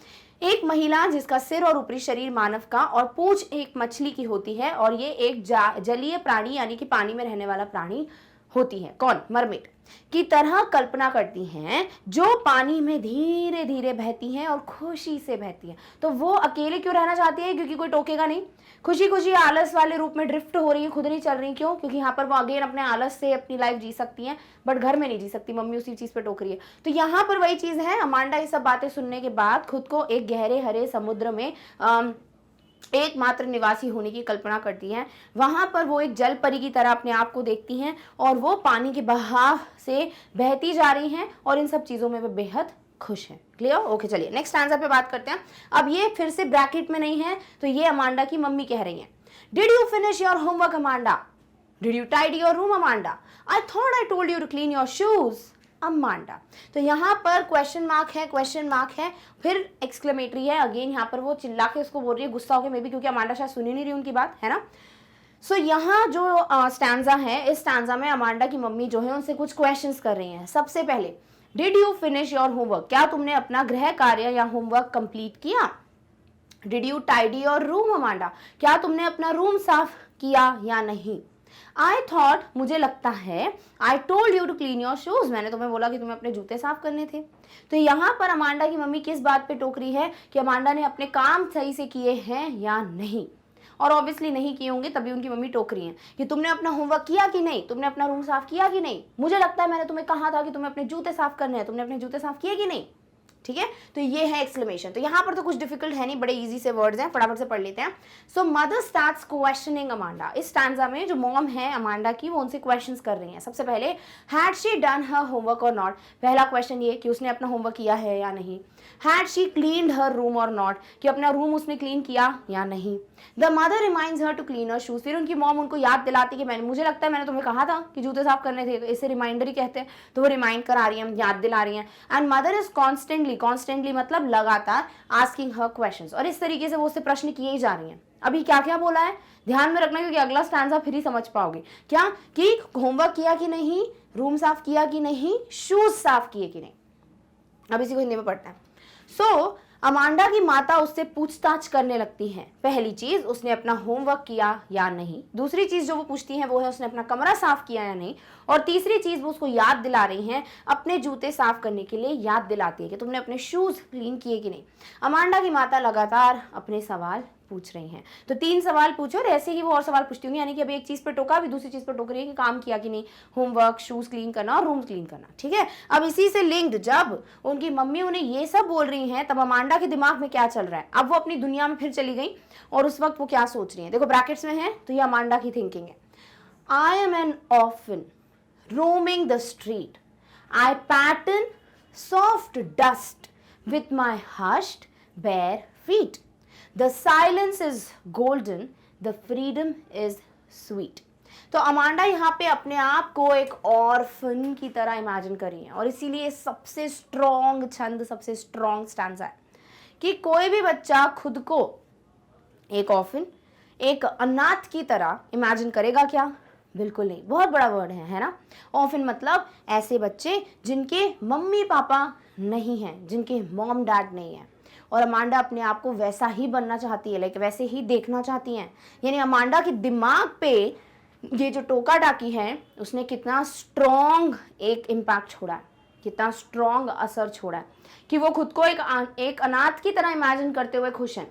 एक महिला जिसका सिर और ऊपरी शरीर मानव का और पूंछ एक मछली की होती है, और ये एक जलीय प्राणी यानी कि पानी में रहने वाला प्राणी होती है। कौन? मरमेड की तरह कल्पना करती हैं, जो पानी में धीरे धीरे बहती हैं और खुशी से बहती हैं। तो वो अकेले क्यों रहना चाहती है? क्योंकि कोई टोकेगा नहीं। खुशी खुशी आलस वाले रूप में ड्रिफ्ट हो रही है, खुद नहीं चल रही। क्यों? क्योंकि यहाँ पर वो अगेन अपने आलस से अपनी लाइफ जी सकती हैं, बट घर में नहीं जी सकती, मम्मी उसी चीज पे टोक रही है। तो यहाँ पर वही चीज है, अमांडा ये सब बातें सुनने के बाद खुद को एक गहरे हरे समुद्र में एकमात्र निवासी होने की कल्पना करती हैं। वहां पर वो एक जल परी की तरह अपने आप को देखती हैं और वो पानी के बहाव से बहती जा रही हैं और इन सब चीजों में वो बेहद खुश हैं। क्लियर? ओके, चलिए नेक्स्ट आंसर पे बात करते हैं। अब ये फिर से ब्रैकेट में नहीं है, तो ये अमांडा की मम्मी कह रही हैं, did you finish your homework Amanda? Did you tidy your room Amanda? I thought I told you to clean your shoes. Amanda. तो यहाँ पर क्वेश्चन मार्क है, फिर एक्सक्लेमेटरी है। अगेन यहाँ पर वो चिल्ला के उसको बोल रही है, गुस्सा होकर, मे बी क्योंकि अमांडा शायद सुनी नहीं रही उनकी बात, है ना। सो यहाँ जो स्टैंजा है, इस स्टैंजा में अमांडा की मम्मी जो है उनसे कुछ क्वेश्चंस कर रही हैं। सबसे पहले, did you finish your homework, क्या तुमने अपना गृह कार्य या होमवर्क कंप्लीट किया। Did you tidy your room Amanda, क्या तुमने अपना रूम साफ किया या नहीं। आई थॉट, मुझे लगता है, I told you to clean your shoes, मैंने तुम्हें बोला कि तुम्हें अपने जूते साफ करने थे। तो यहाँ पर अमांडा की मम्मी किस बात पे टोक रही है कि अमांडा ने अपने काम सही से किए हैं या नहीं। और ऑब्वियसली नहीं किए होंगे, तभी उनकी मम्मी टोक रही है कि तुमने अपना होमवर्क किया कि नहीं, तुमने अपना रूम साफ किया कि नहीं। मुझे लगता है मैंने तुम्हें कहा था कि तुम्हें अपने जूते साफ करने हैं, तुमने अपने जूते साफ किए कि नहीं। ठीक है, तो ये है एक्सक्लेमेशन। तो यहाँ पर तो कुछ डिफिकल्ट है नहीं, बड़े इजी से वर्ड्स हैं, फटाफट से पढ़ लेते हैं। सो मदर स्टार्ट्स क्वेश्चनिंग अमांडा, इस स्टैंजा में जो मॉम है अमांडा की, वो उनसे क्वेश्चंस कर रही हैं। सबसे पहले, had she done her homework or not, पहला क्वेश्चन ये कि उसने अपना होमवर्क किया है या नहीं। Had she cleaned her room or not, कि अपना रूम उसने क्लीन किया या नहीं। The mother reminds her to clean her shoes, फिर उनकी मॉम उनको याद दिलाती कि मुझे लगता है मैंने तुम्हें कहा था कि जूते साफ करने थे, तो इसे रिमाइंडर ही कहते हैं। तो वो रिमाइंड करा रही है, याद दिला रही हैं। एंड मदर इज कॉन्स्टेंटली मतलब लगातार आस्किंग हर क्वेश्चंस, और इस तरीके से वो उससे प्रश्न किए ही जा रही हैं। अभी क्या क्या बोला है ध्यान में रखना, क्योंकि अगला स्टैंजा फिर ही समझ पाओगे। क्या कि होमवर्क किया कि नहीं, रूम साफ किया कि नहीं, शूज साफ किए कि नहीं। अब इसी को हिंदी में पढ़ते हैं। सो अमांडा की माता उससे पूछताछ करने लगती हैं। पहली चीज, उसने अपना होमवर्क किया या नहीं। दूसरी चीज जो वो पूछती हैं वो है उसने अपना कमरा साफ किया या नहीं। और तीसरी चीज, वो उसको याद दिला रही हैं, अपने जूते साफ करने के लिए याद दिलाती है कि तुमने अपने शूज क्लीन किए कि नहीं। अमांडा की माता लगातार अपने सवाल पूछ रही हैं। तो 3 सवाल पूछे और ऐसे ही वो और सवाल पूछती होंगी, यानी कि अभी एक चीज पर टोका, अभी दूसरी चीज पर टोक रही है कि काम किया कि नहीं, होमवर्क, शूज क्लीन करना और रूम क्लीन करना। ठीक है, अब इसी से लिंक्ड जब उनकी मम्मी उन्हें ये सब बोल रही हैं, तब अमांडा के दिमाग में क्या चल रहा है। अब वो अपनी दुनिया में फिर चली गई और उस वक्त वो क्या सोच रही है, देखो ब्रैकेट्स में है, तो ये अमांडा की थिंकिंग है। I am N orphan roaming the street. I pattern soft dust with my hushed bare feet. The silence is golden, the freedom is sweet. तो अमांडा यहाँ पे अपने आप को एक ऑर्फन की तरह इमेजिन कर रही है, और इसीलिए सबसे स्ट्रॉन्ग छंद, सबसे स्ट्रॉन्ग स्टैंजा है कि कोई भी बच्चा खुद को एक ऑर्फन, एक अनाथ की तरह इमेजिन करेगा क्या, बिल्कुल नहीं। बहुत बड़ा वर्ड है ना। ऑर्फन मतलब ऐसे बच्चे जिनके मम्मी पापा नहीं हैं, जिनके मॉम डैड नहीं है। और अमांडा अपने आप को वैसा ही बनना चाहती है, लाइक वैसे ही देखना चाहती हैं। यानी अमांडा के दिमाग पे ये जो टोका टाकी है, उसने कितना स्ट्रॉन्ग एक इम्पैक्ट छोड़ा है, कितना स्ट्रॉन्ग असर छोड़ा है कि वो खुद को एक अनाथ की तरह इमेजिन करते हुए खुश हैं,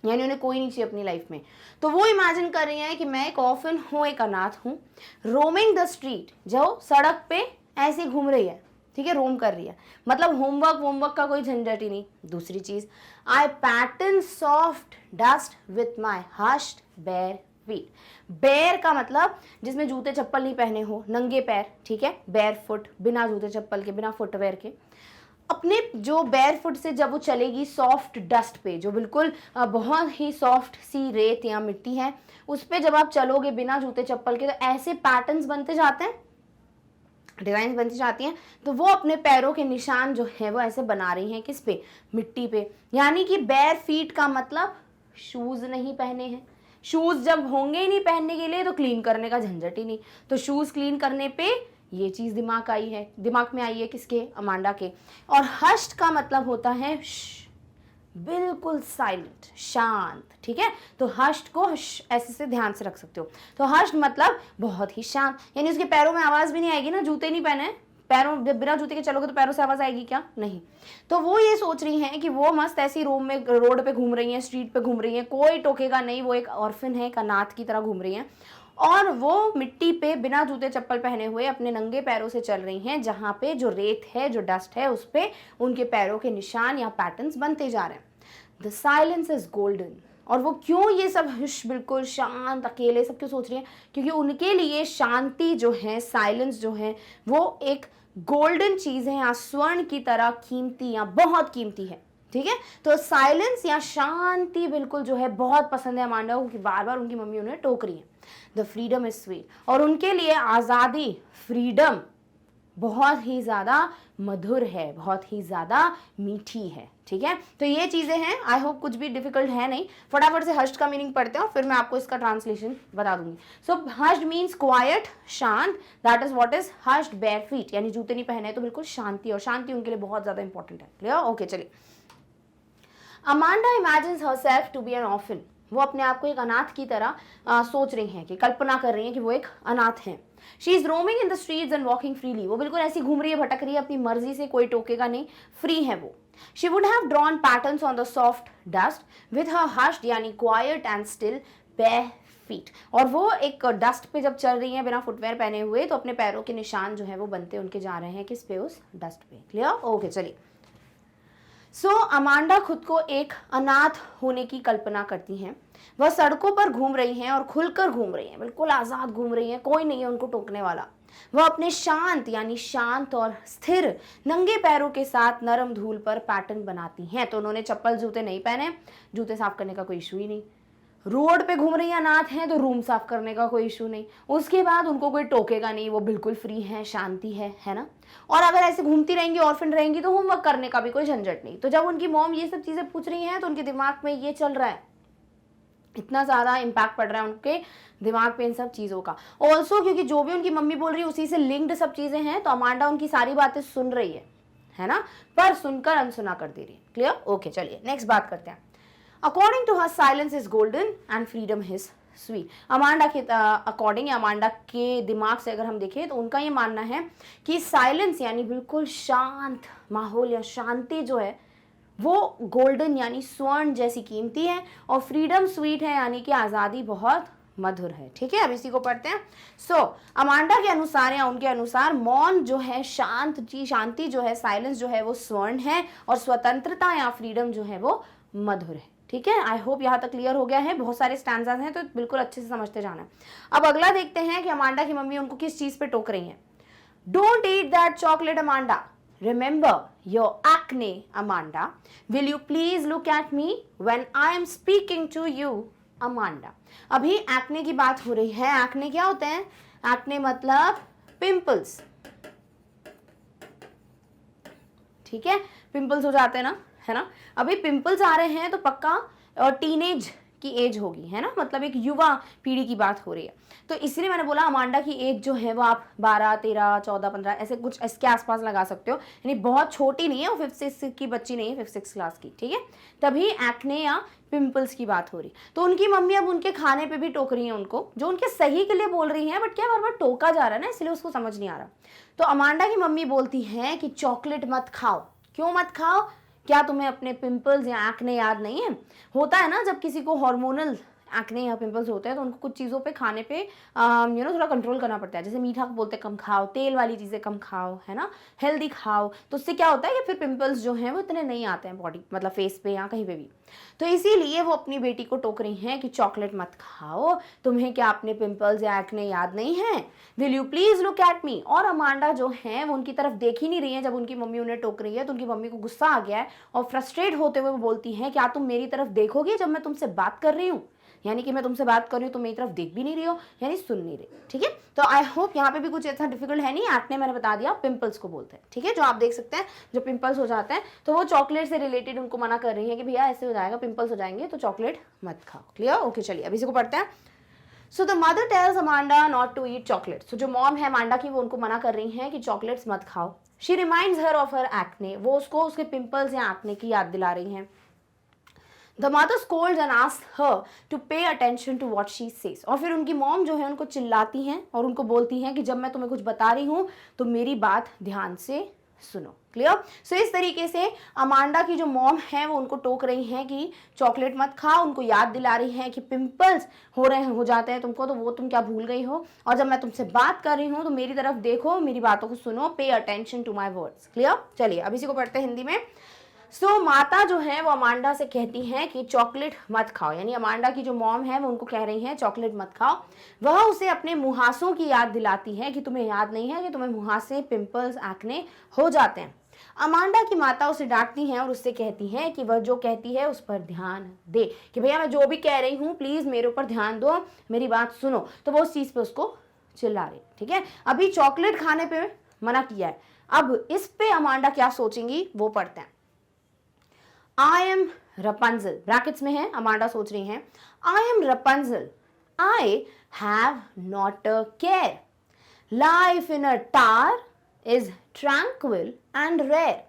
यानी उन्हें कोई नहीं चाहिए अपनी लाइफ में। तो वो इमेजिन कर रही हैं कि मैं एक ऑर्फन हूँ, एक अनाथ हूँ, रोमिंग द स्ट्रीट, जो सड़क पे ऐसे घूम रही है, ठीक है, रोम कर रही है, मतलब होमवर्क का कोई झंझट ही नहीं। दूसरी चीज, I pattern soft dust with my hushed bare feet. Bare का मतलब जिसमें जूते चप्पल नहीं पहने हो, नंगे पैर, ठीक है, बेयर फुट, बिना जूते चप्पल के, बिना फुटवेयर के। अपने जो बेयर फुट से जब वो चलेगी सॉफ्ट डस्ट पे, जो बिल्कुल बहुत ही सॉफ्ट सी रेत या मिट्टी है, उस पे जब आप चलोगे बिना जूते चप्पल के, तो ऐसे पैटर्न्स बनते जाते हैं, डिजाइन बनती जाती हैं। तो वो अपने पैरों के निशान जो है वो ऐसे बना रही हैं, किस पे, मिट्टी पे। यानी कि बेयर फीट का मतलब शूज नहीं पहने हैं। शूज जब होंगे ही नहीं पहनने के लिए, तो क्लीन करने का झंझट ही नहीं। तो शूज क्लीन करने पे ये चीज दिमाग में आई है किसके, अमांडा के। और हश्ड का मतलब होता है बिल्कुल साइलेंट, शांत, ठीक है। तो हश्ड को ऐसे से ध्यान से रख सकते हो। तो हश्ड मतलब बहुत ही शांत, यानी उसके पैरों में आवाज भी नहीं आएगी ना, जूते नहीं पहने, पैरों जब बिना जूते के चलोगे तो पैरों से आवाज आएगी क्या, नहीं। तो वो ये सोच रही हैं कि वो मस्त ऐसी रोड पे घूम रही हैं, स्ट्रीट पे घूम रही हैं, कोई टोकेगा नहीं, वो एक ऑर्फन है, एक अनाथ की तरह घूम रही हैं। और वो मिट्टी पे बिना जूते चप्पल पहने हुए अपने नंगे पैरों से चल रही हैं, जहां पे जो रेत है, जो डस्ट है, उस पे उनके पैरों के निशान या पैटर्न्स बनते जा रहे हैं। The silence is golden. और वो क्यों ये सब बिल्कुल शांत अकेले सब क्यों सोच रही है, क्योंकि उनके लिए शांति जो है, साइलेंस जो है, वो एक गोल्डन चीज है, या स्वर्ण की तरह कीमती या बहुत कीमती है, ठीक है। तो साइलेंस या शांति बिल्कुल जो है बहुत पसंद है अमांडा को, कि बार बार उनकी मम्मी उन्हें टोक रही है। द फ्रीडम इज स्वीट, और उनके लिए आजादी, फ्रीडम बहुत ही ज़्यादा मधुर है, बहुत ही ज़्यादा मीठी है। ठीक है, तो ये चीज़ें हैं। आई होप कुछ भी डिफिकल्ट है नहीं। फटाफट से हश्ड का मीनिंग पढ़ते हैं और फिर मैं आपको इसका ट्रांसलेशन बता दूंगी। सो हश्ड मीन्स क्वाइट, शांत। That is what is hushed bare feet, यानी जूते नहीं पहने तो बिल्कुल शांति, और शांति उनके लिए बहुत ज़्यादा इंपॉर्टेंट है। क्लियर? ओके, चलिए। Amanda imagines herself to be an orphan. वो अपने आप को एक अनाथ की तरह सोच रही हैं, कि कल्पना कर रही हैं कि वो एक अनाथ हैं। She is roaming in the streets and walking freely. वो बिल्कुल ऐसी घूम रही है, भटक रही है अपनी मर्जी से, कोई टोकेगा नहीं, फ्री है वो। She would have drawn patterns on the soft dust with her hushed, यानी quiet and still bare feet. और वो एक डस्ट पे जब चल रही है बिना फुटवेयर पहने हुए, तो अपने पैरों के निशान जो है वो बनते उनके जा रहे हैं किस पे? उस डस्ट पे। क्लियर? ओके, चलिए। सो अमांडा खुद को एक अनाथ होने की कल्पना करती हैं। वह सड़कों पर घूम रही हैं और खुलकर घूम रही हैं, बिल्कुल आज़ाद घूम रही हैं, कोई नहीं है उनको टोकने वाला। वह अपने शांत, यानी शांत और स्थिर नंगे पैरों के साथ नरम धूल पर पैटर्न बनाती हैं। तो उन्होंने चप्पल जूते नहीं पहने, जूते साफ करने का कोई इशू ही नहीं। रोड पे घूम रही हैं, अनाथ हैं, तो रूम साफ करने का कोई इशू नहीं। उसके बाद उनको कोई टोकेगा नहीं, वो बिल्कुल फ्री है, शांति है ना। और अगर ऐसे घूमती रहेंगी, ऑर्फन रहेंगी, तो होमवर्क करने का भी कोई झंझट नहीं। तो जब उनकी मॉम ये सब चीजें पूछ रही हैं, तो उनके दिमाग में ये चल रहा है, इतना ज्यादा इम्पैक्ट पड़ रहा है उनके दिमाग पे इन सब चीजों का। ऑल्सो क्योंकि जो भी उनकी मम्मी बोल रही है उसी से लिंक्ड सब चीजें हैं, तो अमांडा उनकी सारी बातें सुन रही है ना, पर सुनकर अनसुना कर दे रही है। क्लियर? ओके, चलिए नेक्स्ट बात करते हैं। According to her silence is golden and freedom is sweet. Amanda के अकॉर्डिंग, अमांडा के दिमाग से अगर हम देखें, तो उनका ये मानना है कि साइलेंस यानी बिल्कुल शांत माहौल या शांति जो है वो गोल्डन यानी स्वर्ण जैसी कीमती है, और फ्रीडम स्वीट है, यानी कि आज़ादी बहुत मधुर है। ठीक है, अब इसी को पढ़ते हैं। सो अमांडा के अनुसार या उनके अनुसार मौन जो है, शांति जो है, साइलेंस जो है वो स्वर्ण है, और स्वतंत्रता या फ्रीडम जो है वो मधुर है। ठीक है, आई होप यहाँ तक क्लियर हो गया है। बहुत सारे स्टैंजाज हैं, तो बिल्कुल अच्छे से समझते जाना है। अब अगला देखते हैं कि अमांडा की मम्मी उनको किस चीज पे टोक रही है। Don't eat that chocolate Amanda, remember your acne Amanda, will you please look at me when I am speaking to you Amanda. अभी एक्ने की बात हो रही है। एक्ने क्या होते हैं? एक्ने मतलब पिंपल्स। ठीक है, पिंपल्स हो जाते हैं ना, है ना। अभी पिंपल्स आ रहे हैं तो पक्का टीनेज की एज होगी, है ना, मतलब एक युवा पीढ़ी की बात हो रही है। तो इसलिए मैंने बोला अमांडा की एज जो है वो आप 12, 13, 14, 15 ऐसे कुछ इसके आसपास लगा सकते हो, यानी बहुत छोटी नहीं है, वो 5th 6th की बच्ची नहीं है, 5th 6th क्लास की। ठीक है, तभी एक्ने या पिंपल्स की बात हो रही। तो उनकी मम्मी अब उनके खाने पे भी टोक रही है उनको, जो उनके सही के लिए बोल रही है, बट क्या बार बार टोका जा रहा है ना, इसलिए उसको समझ नहीं आ रहा। तो अमांडा की मम्मी बोलती है कि चॉकलेट मत खाओ। क्यों मत खाओ? क्या तुम्हें अपने पिंपल्स या एक्ने याद नहीं है? होता है ना, जब किसी को हार्मोनल एक्ने या पिंपल्स होते हैं तो उनको कुछ चीज़ों पे खाने पे थोड़ा कंट्रोल करना पड़ता है। जैसे मीठा बोलते हैं कम खाओ, तेल वाली चीज़ें कम खाओ, है ना, हेल्दी खाओ। तो उससे क्या होता है कि फिर पिंपल्स जो हैं वो इतने नहीं आते हैं बॉडी, मतलब फेस पे या कहीं पे भी। तो इसीलिए वो अपनी बेटी को टोक रही हैं कि चॉकलेट मत खाओ, तुम्हें क्या अपने पिंपल्स या एक्ने याद नहीं है? Will you please look at मी। और अमांडा जो है वो उनकी तरफ देख ही नहीं रही है। जब उनकी मम्मी उन्हें टोक रही है तो उनकी मम्मी को गुस्सा आ गया है, और फ्रस्ट्रेट होते हुए वो बोलती हैं क्या तुम मेरी तरफ देखोगी जब मैं तुमसे बात कर रही हूँ? यानी कि मैं तुमसे बात कर रही हूँ, तुम मेरी तरफ देख भी नहीं रही हो, यानी सुन नहीं रही। ठीक है, तो आई होप यहाँ पे भी कुछ ऐसा डिफिकल्ट है नहीं। एक्ने मैंने बता दिया, पिंपल्स को बोलते हैं। ठीक है, जो आप देख सकते हैं जो पिंपल्स हो जाते हैं, तो वो चॉकलेट से रिलेटेड उनको मना कर रही है कि भैया ऐसे हो जाएगा, पिंपल्स हो जाएंगे, तो चॉकलेट मत खाओ। क्लियर? ओके, चलिए अब इसी को पढ़ते हैं। So the mother tells Amanda not to eat chocolate. So जो मॉम है अमांडा की, वो उनको मना कर रही हैं कि चॉकलेट्स मत खाओ। She reminds her of her acne. वो उसको उसके पिंपल्स या एक्ने की याद दिला रही हैं। The mother scolds and asks her to pay attention to what she says. और फिर उनकी मॉम जो है उनको चिल्लाती हैं और उनको बोलती हैं कि जब मैं तुम्हें कुछ बता रही हूँ तो मेरी बात ध्यान से सुनो। क्लियर? सो इस तरीके से अमांडा की जो मॉम है वो उनको टोक रही हैं कि चॉकलेट मत खाओ, उनको याद दिला रही हैं कि पिंपल्स हो जाते हैं तुमको, तो वो तुम क्या भूल गई हो, और जब मैं तुमसे बात कर रही हूँ तो मेरी तरफ देखो, मेरी बातों को सुनो, pay attention to my words. Clear? चलिए अब इसी को पढ़ते हैं हिंदी में। सो माता जो है वो अमांडा से कहती हैं कि चॉकलेट मत खाओ, यानी अमांडा की जो मॉम है वो उनको कह रही हैं चॉकलेट मत खाओ। वह उसे अपने मुहासों की याद दिलाती है कि तुम्हें याद नहीं है कि तुम्हें मुहासे, पिंपल्स, एक्ने हो जाते हैं। अमांडा की माता उसे डांटती हैं और उससे कहती हैं कि वह जो कहती है उस पर ध्यान दे, कि भैया मैं जो भी कह रही हूँ प्लीज मेरे ऊपर ध्यान दो, मेरी बात सुनो। तो वो उस चीज पे उसको चिल्ला रही। ठीक है, अभी चॉकलेट खाने पे मना किया है। अब इस पे अमांडा क्या सोचेंगी वो पढ़ते हैं। आई एम रपंजल, ब्रैकेट्स में है, अमांडा सोच रही हैं I am Rapunzel, I have not a care, life in a tower is tranquil and rare,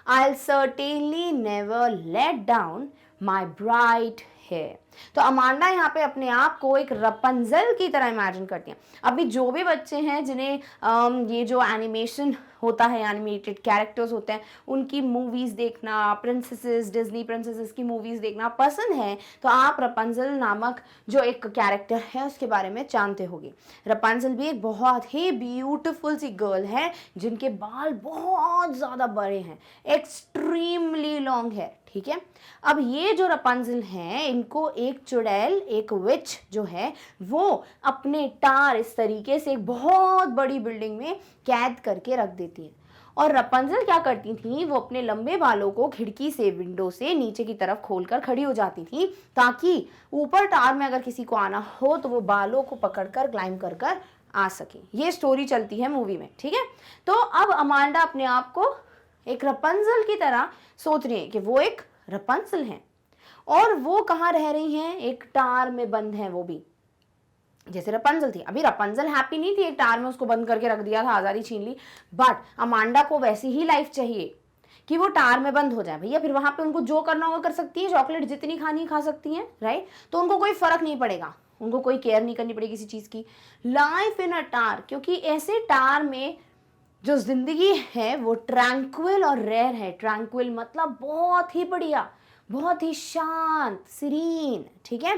I'll certainly never let down my bright hair। तो अमांडा यहाँ पे अपने आप को एक रपंजल की तरह इमेजिन करती हैं। अभी जो भी बच्चे हैं जिन्हें ये जो एनिमेशन होता है, एनिमेटेड कैरेक्टर्स होते हैं, उनकी मूवीज़ देखना, प्रिंसेसेस, डिज्नी प्रिंसेसेस की मूवीज़ देखना पसंद है, तो आप रपंजल नामक जो एक कैरेक्टर है उसके बारे में जानते होंगे। रपंजल भी एक बहुत ही ब्यूटीफुल सी गर्ल है जिनके बाल बहुत ज़्यादा बड़े हैं, एक्सट्रीमली लॉन्ग है, ठीक है। अब ये जो रपंजल हैं इनको एक चुड़ैल, एक विच जो है वो अपने टार इस तरीके से एक बहुत बड़ी बिल्डिंग में कैद करके रख देती है। और रपंजल क्या करती थी, वो अपने लंबे बालों को खिड़की से, विंडो से नीचे की तरफ खोलकर खड़ी हो जाती थी ताकि ऊपर टार में अगर किसी को आना हो तो वो बालों को पकड़कर क्लाइंब कर कर आ सके। ये स्टोरी चलती है मूवी में, ठीक है। तो अब अमांडा अपने आप को एक रपंजल की तरह सोच रही है कि वो एक रपंजल है और वो कहाँ रह रही हैं, एक टार में बंद है, वो भी जैसे रपंजल थी। अभी रपंजल हैप्पी नहीं थी, एक टार में उसको बंद करके रख दिया था, आज़ादी छीन ली, बट अमांडा को वैसी ही लाइफ चाहिए कि वो टार में बंद हो जाए भैया, फिर वहां पे उनको जो करना होगा कर सकती है, चॉकलेट जितनी खानी खा सकती हैं, राइट। तो उनको कोई फर्क नहीं पड़ेगा, उनको कोई केयर नहीं करनी पड़ेगी किसी चीज़ की। लाइफ इन अ टार, क्योंकि ऐसे टार में जो जिंदगी है वो ट्रैंक्विल और रेयर है। ट्रैंक्विल मतलब बहुत ही बढ़िया, बहुत ही शांत, सीरीन, ठीक है।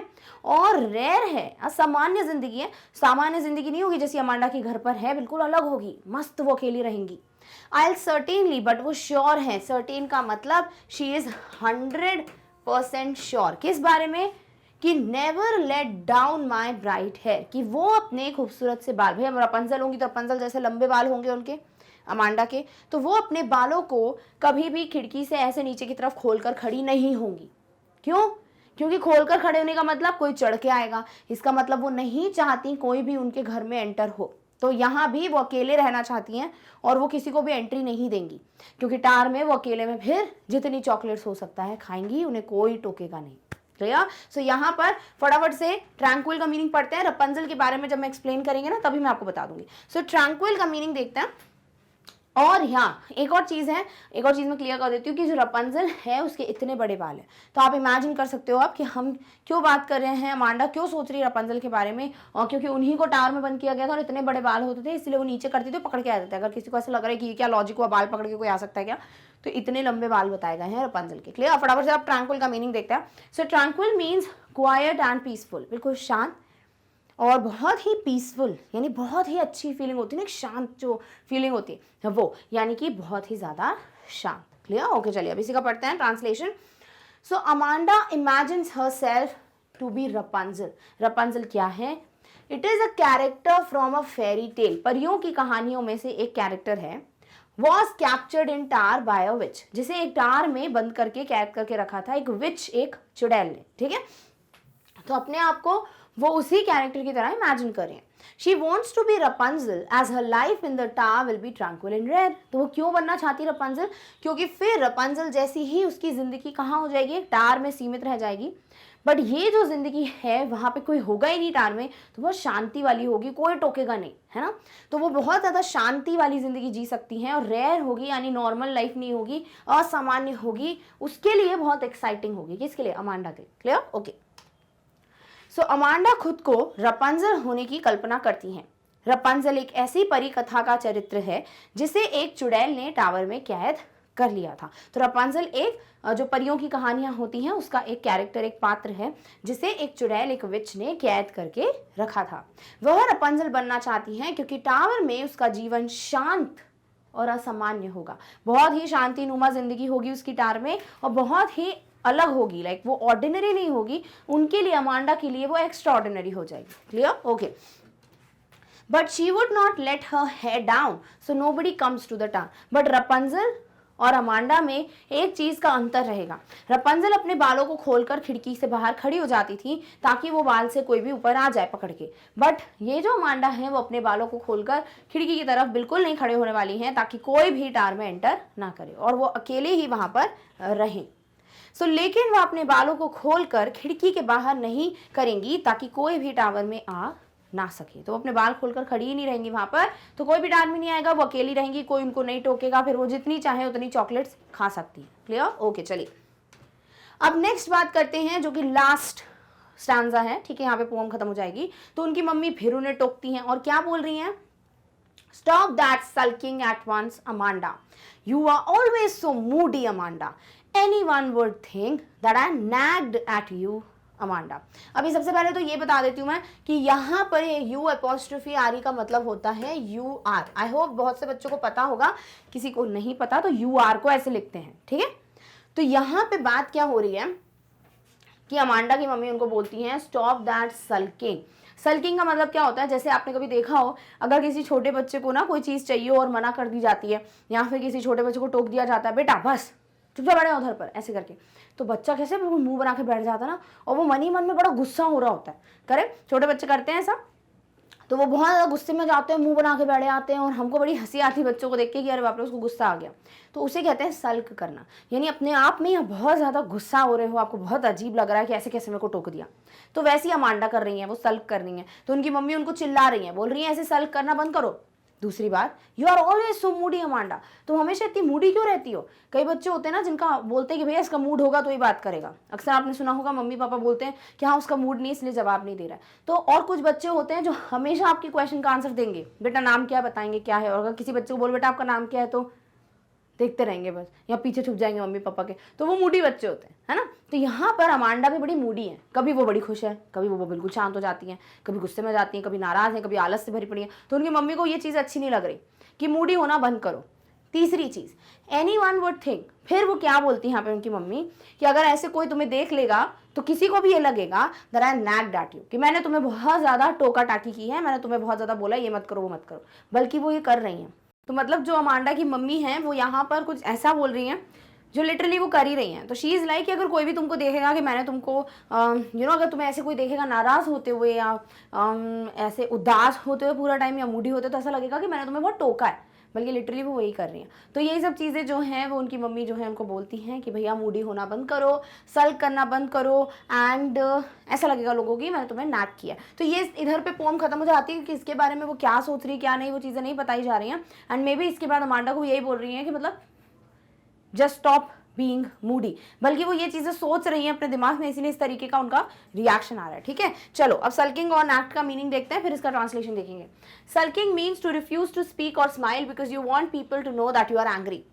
और रेयर है, असामान्य जिंदगी है। सामान्य जिंदगी नहीं होगी जैसी अमांडा के घर पर है, बिल्कुल अलग होगी, मस्त वो अकेली रहेंगी। आई सर्टेनली, बट वो श्योर है। सर्टेन का मतलब शी इज 100% श्योर। किस बारे में? कि never let down my bright hair, कि वो अपने खूबसूरत से बाल, भैया रपंजल होंगी तो रपंजल जैसे लंबे बाल होंगे उनके, अमांडा के, तो वो अपने बालों को कभी भी खिड़की से ऐसे नीचे की तरफ खोलकर खड़ी नहीं होंगी। क्यों? क्योंकि खोलकर खड़े होने का मतलब कोई चढ़ के आएगा, इसका मतलब वो नहीं चाहती कोई भी उनके घर में एंटर हो। तो यहाँ भी वो अकेले रहना चाहती हैं और वो किसी को भी एंट्री नहीं देंगी, क्योंकि टार में वो अकेले में फिर जितनी चॉकलेट्स हो सकता है खाएंगी, उन्हें कोई टोकेगा नहीं। क्लियर? सो यहाँ पर फटाफट से ट्रैंक्विल का मीनिंग पढ़ते हैं। रपंजल के बारे में जब मैं एक्सप्लेन करेंगे ना तभी मैं आपको बता दूंगी। सो ट्रैंक्विल का मीनिंग देखते हैं। और यहाँ एक और चीज़ है, एक और चीज़ मैं क्लियर कर देती हूँ कि जो रपंजल है उसके इतने बड़े बाल हैं, तो आप इमेजिन कर सकते हो आप कि हम क्यों बात कर रहे हैं, अमांडा क्यों सोच रही है रपंजल के बारे में। और क्योंकि उन्हीं को टावर में बंद किया गया था और इतने बड़े बाल होते थे, इसलिए वो नीचे करती थी, पकड़ के आ जाते थे। अगर किसी को ऐसा लग रहा है कि क्या लॉजिक हुआ, बाल पकड़ के कोई आ सकता है क्या, तो इतने लंबे बाल बताए गए हैं रपंजल के। क्लियर? फटाफट से आप ट्रैंक्विल का मीनिंग देखते हैं। So tranquil means quiet and peaceful, बिल्कुल शांत और बहुत ही पीसफुल, यानी बहुत ही अच्छी फीलिंग होती है ना, एक शांत जो फीलिंग होती है वो, यानी कि बहुत ही ज़्यादा शांत। क्लियर? ओके, चलिए अब इसी का पढ़ते हैं translation. So Amanda imagines herself to be Rapunzel. Rapunzel क्या है? It is a character from a fairy tale, परियों की कहानियों में से एक कैरेक्टर है। Was captured in tower by a witch, जिसे एक टार में बंद करके कैद करके रखा था एक विच, एक चुड़ैल ने। ठीक है, तो अपने आप को वो उसी कैरेक्टर की तरह इमेजिन करें। She wants to be Rapunzel as her life in the tower will be tranquil and rare. तो वो क्यों बनना चाहती है रपंजल? क्योंकि फिर रपंजल जैसी ही उसकी जिंदगी कहाँ हो जाएगी, एक टार में सीमित रह जाएगी। बट ये जो जिंदगी है वहाँ पे कोई होगा ही नहीं टार में, तो वो शांति वाली होगी, कोई टोकेगा नहीं, है ना। तो वो बहुत ज़्यादा शांति वाली जिंदगी जी सकती हैं। और रेयर होगी यानी नॉर्मल लाइफ नहीं होगी, असामान्य होगी, उसके लिए बहुत एक्साइटिंग होगी। किसके लिए? अमांडा के। क्लियर? ओके। सो अमांडा खुद को रपंजल होने की कल्पना करती हैं। रपंजल एक ऐसी परी कथा का चरित्र है जिसे एक चुड़ैल ने टावर में कैद कर लिया था। तो रपंजल एक जो परियों की कहानियां होती हैं उसका एक कैरेक्टर, एक पात्र है जिसे एक चुड़ैल, एक विच ने कैद करके रखा था। वह रपंजल बनना चाहती हैं क्योंकि टावर में उसका जीवन शांत और असामान्य होगा। बहुत ही शांतिनुमा जिंदगी होगी उसकी टार में और बहुत ही अलग होगी, लाइक वो ऑर्डिनरी नहीं होगी। उनके लिए, अमांडा के लिए वो एक्स्ट्रा ऑर्डिनरी हो जाएगी। Clear? Okay. But she would not let her hair down so nobody comes to the tower. But Rapunzel और अमांडा में एक चीज का अंतर रहेगा। रपंजल अपने बालों को खोलकर खिड़की से बाहर खड़ी हो जाती थी ताकि वो बाल से कोई भी ऊपर आ जाए पकड़ के, बट ये जो अमांडा है वो अपने बालों को खोलकर खिड़की की तरफ बिल्कुल नहीं खड़े होने वाली हैं ताकि कोई भी टावर में एंटर ना करे और वो अकेले ही वहां पर रहें। लेकिन वह अपने बालों को खोलकर खिड़की के बाहर नहीं करेंगी ताकि कोई भी टावर में आ ना सके। तो वो अपने बाल खोलकर खड़ी ही नहीं रहेंगी वहां पर, तो कोई भी टावर में नहीं आएगा, वो अकेली रहेंगी, कोई उनको नहीं टोकेगा, फिर वो जितनी चाहे उतनी चॉकलेट्स खा सकती है। क्लियर? ओके, चलिए अब नेक्स्ट बात करते हैं जो कि लास्ट स्टैंजा है। ठीक है, यहाँ पे पोएम खत्म हो जाएगी। तो उनकी मम्मी फिर उन्हें टोकती हैं और क्या बोल रही हैं? Stop that sulking at once, Amanda. You are always so moody, Amanda. Anyone would think that I nagged at you, Amanda. अभी सबसे पहले तो ये बता देती हूँ मैं कि यहाँ पर यू अपॉस्ट्रोफी आर का मतलब होता है यू आर। आई होप बहुत से बच्चों को पता होगा, किसी को नहीं पता तो यू आर को ऐसे लिखते हैं। ठीक है, तो यहाँ पे बात क्या हो रही है कि अमांडा की मम्मी उनको बोलती हैं स्टॉप दैट सल्किंग। सल्किंग का मतलब क्या होता है? जैसे आपने कभी देखा हो, अगर किसी छोटे बच्चे को ना कोई चीज़ चाहिए और मना कर दी जाती है, या फिर किसी छोटे बच्चे को टोक दिया जाता है, बेटा बस चुपचाप बैठे उधर पर, ऐसे करके, तो बच्चा कैसे मुंह बना के बैठ जाता है ना, और वो मन ही मन में बड़ा गुस्सा हो रहा होता है। करे छोटे बच्चे करते हैं ऐसा, तो वो बहुत ज़्यादा गुस्से में जाते हैं, मुंह बना के बैठे आते हैं, और हमको बड़ी हंसी आती है बच्चों को देख के कि अरे बाप रे उसको गुस्सा आ गया। तो उसे कहते हैं सल्क करना, यानी अपने आप में बहुत ज़्यादा गुस्सा हो रहे हो, आपको बहुत अजीब लग रहा है कि ऐसे कैसे मेरे को टोक दिया। तो वैसे ही अमांडा कर रही हैं, वो सल्क कर रही हैं। तो उनकी मम्मी उनको चिल्ला रही हैं, बोल रही हैं ऐसे सल्क करना बंद करो। दूसरी बात, you are always so moody Amanda, तुम हमेशा इतनी मूडी क्यों रहती हो? कई बच्चे होते हैं ना जिनका बोलते हैं कि भैया इसका मूड होगा तो ही बात करेगा। अक्सर आपने सुना होगा मम्मी पापा बोलते हैं कि हाँ उसका मूड नहीं इसलिए जवाब नहीं दे रहा है। तो और कुछ बच्चे होते हैं जो हमेशा आपके क्वेश्चन का आंसर देंगे, बेटा नाम क्या बताएंगे क्या है, और अगर किसी बच्चे को बोल बेटा आपका नाम क्या है तो देखते रहेंगे बस, या पीछे छुप जाएंगे मम्मी पापा के। तो वो मूडी बच्चे होते हैं, है ना। तो यहाँ पर अमांडा भी बड़ी मूडी है, कभी वो बड़ी खुश है, कभी वो बिल्कुल शांत हो जाती हैं, कभी गुस्से में जाती हैं, कभी नाराज हैं, कभी आलस से भरी पड़ी है। तो उनकी मम्मी को ये चीज़ अच्छी नहीं लग रही कि मूडी होना बंद करो। तीसरी चीज़, एनी वन वुड थिंक, फिर वो क्या बोलती है यहाँ पे उनकी मम्मी कि अगर ऐसे कोई तुम्हें देख लेगा तो किसी को भी ये लगेगा दैट आई नैग्ड एट यू, कि मैंने तुम्हें बहुत ज़्यादा टोका टाकी की है, मैंने तुम्हें बहुत ज़्यादा बोला ये मत करो वो मत करो, बल्कि वो ये कर रही हैं। तो मतलब जो अमांडा की मम्मी हैं वो यहाँ पर कुछ ऐसा बोल रही हैं जो लिटरली वो कर ही रही हैं। तो शी इज़ लाइक कि अगर कोई भी तुमको देखेगा कि मैंने तुमको अगर तुम्हें ऐसे कोई देखेगा नाराज़ होते हुए या ऐसे उदास होते हुए पूरा टाइम या मूडी होते, तो ऐसा लगेगा कि मैंने तुम्हें बहुत टोका है, बल्कि लिटरली वो वही कर रही हैं। तो यही सब चीज़ें जो हैं वो उनकी मम्मी जो है उनको बोलती हैं कि भैया मूडी होना बंद करो, सल्क करना बंद करो, एंड ऐसा लगेगा लोगों की मैंने तुम्हें नैग किया। तो ये इधर पे पोम खत्म हो जाती है कि इसके बारे में वो क्या सोच रही है क्या नहीं, वो चीज़ें नहीं बताई जा रही हैं। एंड मे बी इसके बाद अमांडा को यही बोल रही हैं कि मतलब जस्ट स्टॉप बीइंग मूडी, बल्कि वो ये चीज़ें सोच रही हैं अपने दिमाग में, इसीलिए इस तरीके का उनका रिएक्शन आ रहा है। ठीक है, चलो अब सल्किंग और नैक्ट का मीनिंग देखते हैं, फिर इसका ट्रांसलेशन देखेंगे। Sulking means to refuse to speak और smile because you want people to know that you are angry.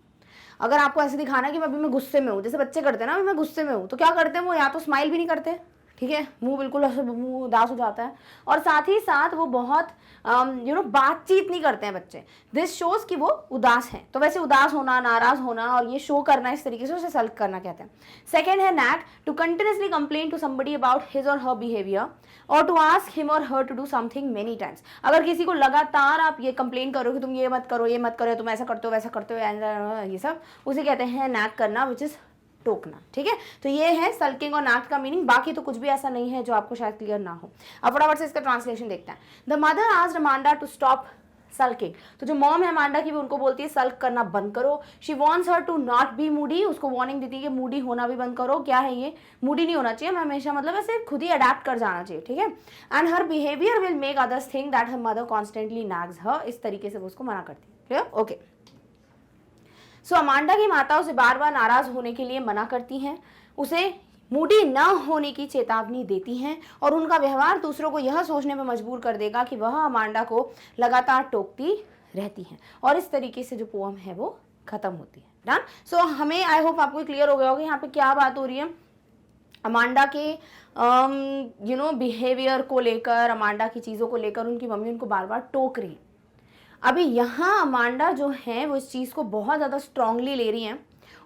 अगर आपको ऐसे दिखाना कि अभी मैं गुस्से में हूँ, जैसे बच्चे करते हैं ना, अभी मैं गुस्से में हूँ, तो क्या करते हैं वो या तो स्माइल भी नहीं करते, ठीक है, मुंह बिल्कुल मुंह उदास हो जाता है, और साथ ही साथ वो बहुत बातचीत नहीं करते हैं बच्चे। दिस शोज कि वो उदास हैं। तो वैसे उदास होना, नाराज होना और ये शो करना, इस तरीके से उसे सल्क करना कहते हैं। सेकेंड है nag, to continuously complain to somebody about his or her behaviour or to ask him or her to do something many times. अगर किसी को लगातार आप ये कंप्लेन करो कि तुम ये मत करो, तुम ऐसा करते हो वैसा करते हो, ये सब उसे कहते हैं नैग करना, विच इज टोकना। ठीक है, तो ये है सल्किंग और नैक्ट का मीनिंग। बाकी तो कुछ भी ऐसा नहीं है जो आपको शायद क्लियर ना हो। अब फटाफट से इसका ट्रांसलेशन देखते हैं। The mother asked Amanda to stop sulking. तो जो मॉम है अमांडा की, वो उनको बोलती है सल्क करना बंद करो। She wants her to not be moody, उसको वार्निंग देती है कि मूडी होना भी बंद करो। क्या है ये, मूडी नहीं होना चाहिए, मैं हमेशा मतलब ऐसे खुद ही अडेप्ट कर जाना चाहिए। ठीक है, and her behaviour will make others think that her mother constantly nags her. इस तरीके से वो उसको मना करती है। क्लियर? ओके। सो अमांडा की माता उसे बार बार नाराज होने के लिए मना करती हैं, उसे मूडी न होने की चेतावनी देती हैं, और उनका व्यवहार दूसरों को यह सोचने पर मजबूर कर देगा कि वह अमांडा को लगातार टोकती रहती हैं। और इस तरीके से जो पोएम है वो खत्म होती है। डन। सो हमें आई होप आपको क्लियर हो गया होगा यहाँ पे क्या बात हो रही है। अमांडा के बिहेवियर को लेकर, अमांडा की चीज़ों को लेकर उनकी मम्मी उनको बार बार टोक रही है। अभी यहाँ अमांडा जो है वो इस चीज़ को बहुत ज़्यादा स्ट्रांगली ले रही हैं,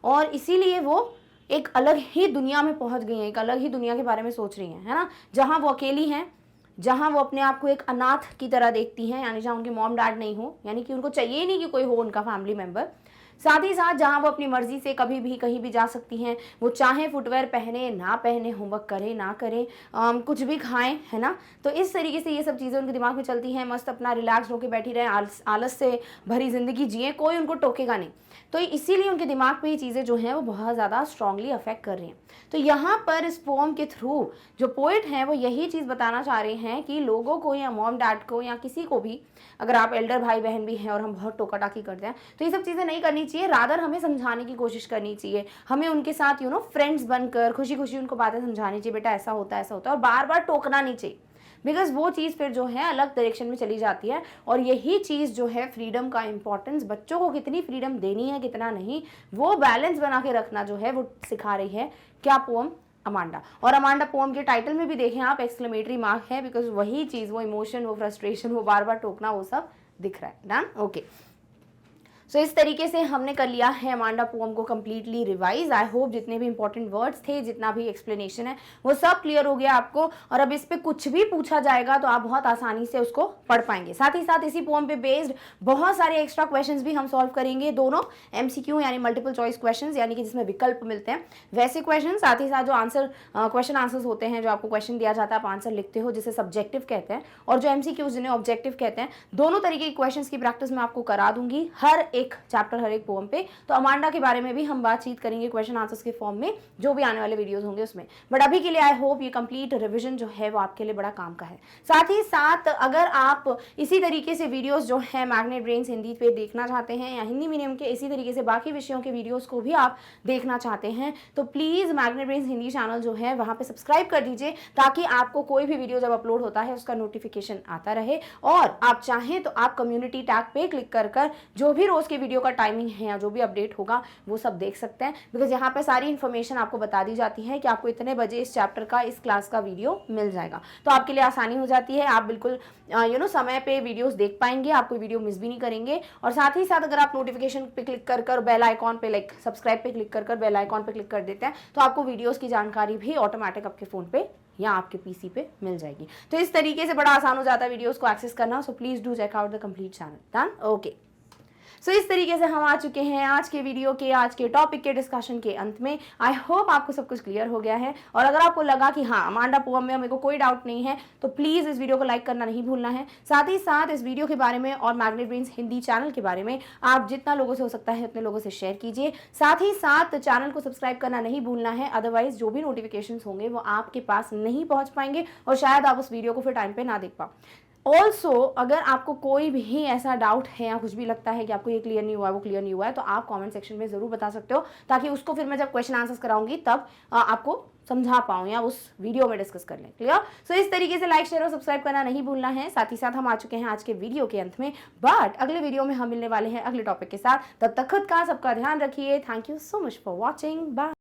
और इसीलिए वो एक अलग ही दुनिया में पहुँच गई हैं, एक अलग ही दुनिया के बारे में सोच रही हैं, है ना, जहाँ वो अकेली हैं, जहाँ वो अपने आप को एक अनाथ की तरह देखती हैं, यानी जहाँ उनके मॉम डैड नहीं हो, यानी कि उनको चाहिए ही नहीं कि कोई हो उनका फैमिली मेम्बर। साथ ही साथ जहाँ वो अपनी मर्जी से कभी भी कहीं भी जा सकती हैं, वो चाहे फुटवेयर पहने ना पहने, होमवर्क करे ना करे, कुछ भी खाएं, है ना। तो इस तरीके से ये सब चीज़ें उनके दिमाग में चलती हैं, मस्त अपना रिलैक्स होकर बैठी रहें, आलस से भरी ज़िंदगी जिए, कोई उनको टोकेगा नहीं। तो इसीलिए उनके दिमाग पे ये चीज़ें जो हैं वो बहुत ज़्यादा स्ट्रांगली अफेक्ट कर रही हैं। तो यहाँ पर इस पोम के थ्रू जो पोइट हैं वो यही चीज़ बताना चाह रहे हैं कि लोगों को या मॉम डैड को या किसी को भी, अगर आप एल्डर भाई बहन भी हैं और हम बहुत टोका टाकी करते हैं, तो ये सब चीज़ें नहीं करनी चाहिए। रादर हमें समझाने की कोशिश करनी चाहिए, हमें उनके साथ फ्रेंड्स बनकर खुशी खुशी उनको बातें समझानी चाहिए, बेटा ऐसा होता है ऐसा होता है, और बार बार टोकना नहीं चाहिए, बिकॉज वो चीज़ फिर जो है अलग डायरेक्शन में चली जाती है। और यही चीज़ जो है फ्रीडम का इंपॉर्टेंस, बच्चों को कितनी फ्रीडम देनी है कितना नहीं, वो बैलेंस बना के रखना जो है वो सिखा रही है क्या पोम, अमांडा। और अमांडा पोम के टाइटल में भी देखें आप एक्सक्लेमेटरी मार्क है, बिकॉज वही चीज़, वो इमोशन, वो फ्रस्ट्रेशन, वो बार बार टोकना, वो सब दिख रहा है। Done, okay. सो इस तरीके से हमने कर लिया है अमांडा पोम को कम्प्लीटली रिवाइज। आई होप जितने भी इंपॉर्टेंट वर्ड्स थे, जितना भी एक्सप्लेनेशन है, वो सब क्लियर हो गया आपको। और अब इस पे कुछ भी पूछा जाएगा तो आप बहुत आसानी से उसको पढ़ पाएंगे। साथ ही साथ इसी पोम पे बेस्ड बहुत सारे एक्स्ट्रा क्वेश्चंस भी हम सॉल्व करेंगे, दोनों एमसीक्यू यानी मल्टीपल चॉइस क्वेश्चंस, यानी कि जिसमें विकल्प मिलते हैं वैसे क्वेश्चन, साथ ही साथ जो आंसर क्वेश्चन आंसर्स होते हैं, जो आपको क्वेश्चन दिया जाता है आप आंसर लिखते हो, जिसे सब्जेक्टिव कहते हैं, और जो एमसीक्यूज जिन्हें ऑब्जेक्टिव कहते हैं, दोनों तरीके के क्वेश्चंस की प्रैक्टिस मैं आपको करा दूंगी हर एक चैप्टर, हर एक पोम पे। तो अमांडा के बारे में भी हम बातचीत करेंगे क्वेश्चन आंसर्स के फॉर्म में, जो भी आने वाले वीडियोस होंगे उसमें। बट अभी के लिए आई होप ये कंप्लीट रिवीजन जो है वो आपके लिए बड़ा काम का है। साथ ही साथ अगर आप इसी तरीके से वीडियोस जो है मैग्नेट ब्रेन्स हिंदी पे देखना चाहते हैं, या हिंदी मीडियम के इसी तरीके से बाकी विषयों के वीडियोस को भी आप देखना चाहते हैं, तो please magnet brains Hindi channel जो है वहां पे सब्सक्राइब कर दीजिए, ताकि आपको कोई भी वीडियो जब अपलोड होता है उसका नोटिफिकेशन आता रहे। और आप चाहें तो आप कम्युनिटी टैग पे क्लिक कर जो भी रोज के वीडियो का टाइमिंग है या जो भी अपडेट होगा वो सब देख सकते हैं, बिकॉज यहाँ पे सारी इन्फॉर्मेशन आपको बता दी जाती है कि आपको इतने बजे इस चैप्टर का, इस क्लास का वीडियो मिल जाएगा। तो आपके लिए आसानी हो जाती है, आप बिल्कुल समय पे वीडियोस देख पाएंगे, आप कोई वीडियो मिस भी नहीं करेंगे। और साथ ही साथ अगर आप नोटिफिकेशन पे क्लिक कर बेल आइकॉन पे, लाइक सब्सक्राइब पे क्लिक कर बेल आइकॉन पे क्लिक कर देते हैं, तो आपको वीडियोस की जानकारी भी ऑटोमेटिक आपके फोन पे या आपके पीसी पे मिल जाएगी। तो इस तरीके से बड़ा आसान हो जाता है वीडियोस को एक्सेस करना। So please do check out the complete channel. Done, okay. So इस तरीके से हम आ चुके हैं आज के वीडियो के, आज के टॉपिक के डिस्कशन के अंत में। आई होप आपको सब कुछ क्लियर हो गया है। और अगर आपको लगा कि हाँ अमांडा पोम में मेरे को कोई डाउट नहीं है, तो प्लीज़ इस वीडियो को लाइक करना नहीं भूलना है। साथ ही साथ इस वीडियो के बारे में और मैग्नेट ब्रेन्स हिंदी चैनल के बारे में आप जितना लोगों से हो सकता है उतने लोगों से शेयर कीजिए। साथ ही साथ चैनल को सब्सक्राइब करना नहीं भूलना है, अदरवाइज जो भी नोटिफिकेशन होंगे वो आपके पास नहीं पहुंच पाएंगे और शायद आप उस वीडियो को फिर टाइम पे ना देख पाओ। ऑल्सो अगर आपको कोई भी ऐसा डाउट है या कुछ भी लगता है कि आपको ये क्लियर नहीं हुआ है, वो क्लियर नहीं हुआ है, तो आप कमेंट सेक्शन में ज़रूर बता सकते हो, ताकि उसको फिर मैं जब क्वेश्चन आंसर्स कराऊंगी तब आपको समझा पाऊँ या उस वीडियो में डिस्कस कर लें। क्लियर? सो इस तरीके से लाइक शेयर और सब्सक्राइब करना नहीं भूलना है। साथ ही साथ हम आ चुके हैं आज के वीडियो के अंत में, बट अगले वीडियो में हम मिलने वाले हैं अगले टॉपिक के साथ। तब तक खुद का सबका ध्यान रखिए। Thank you so much for watching. Bye.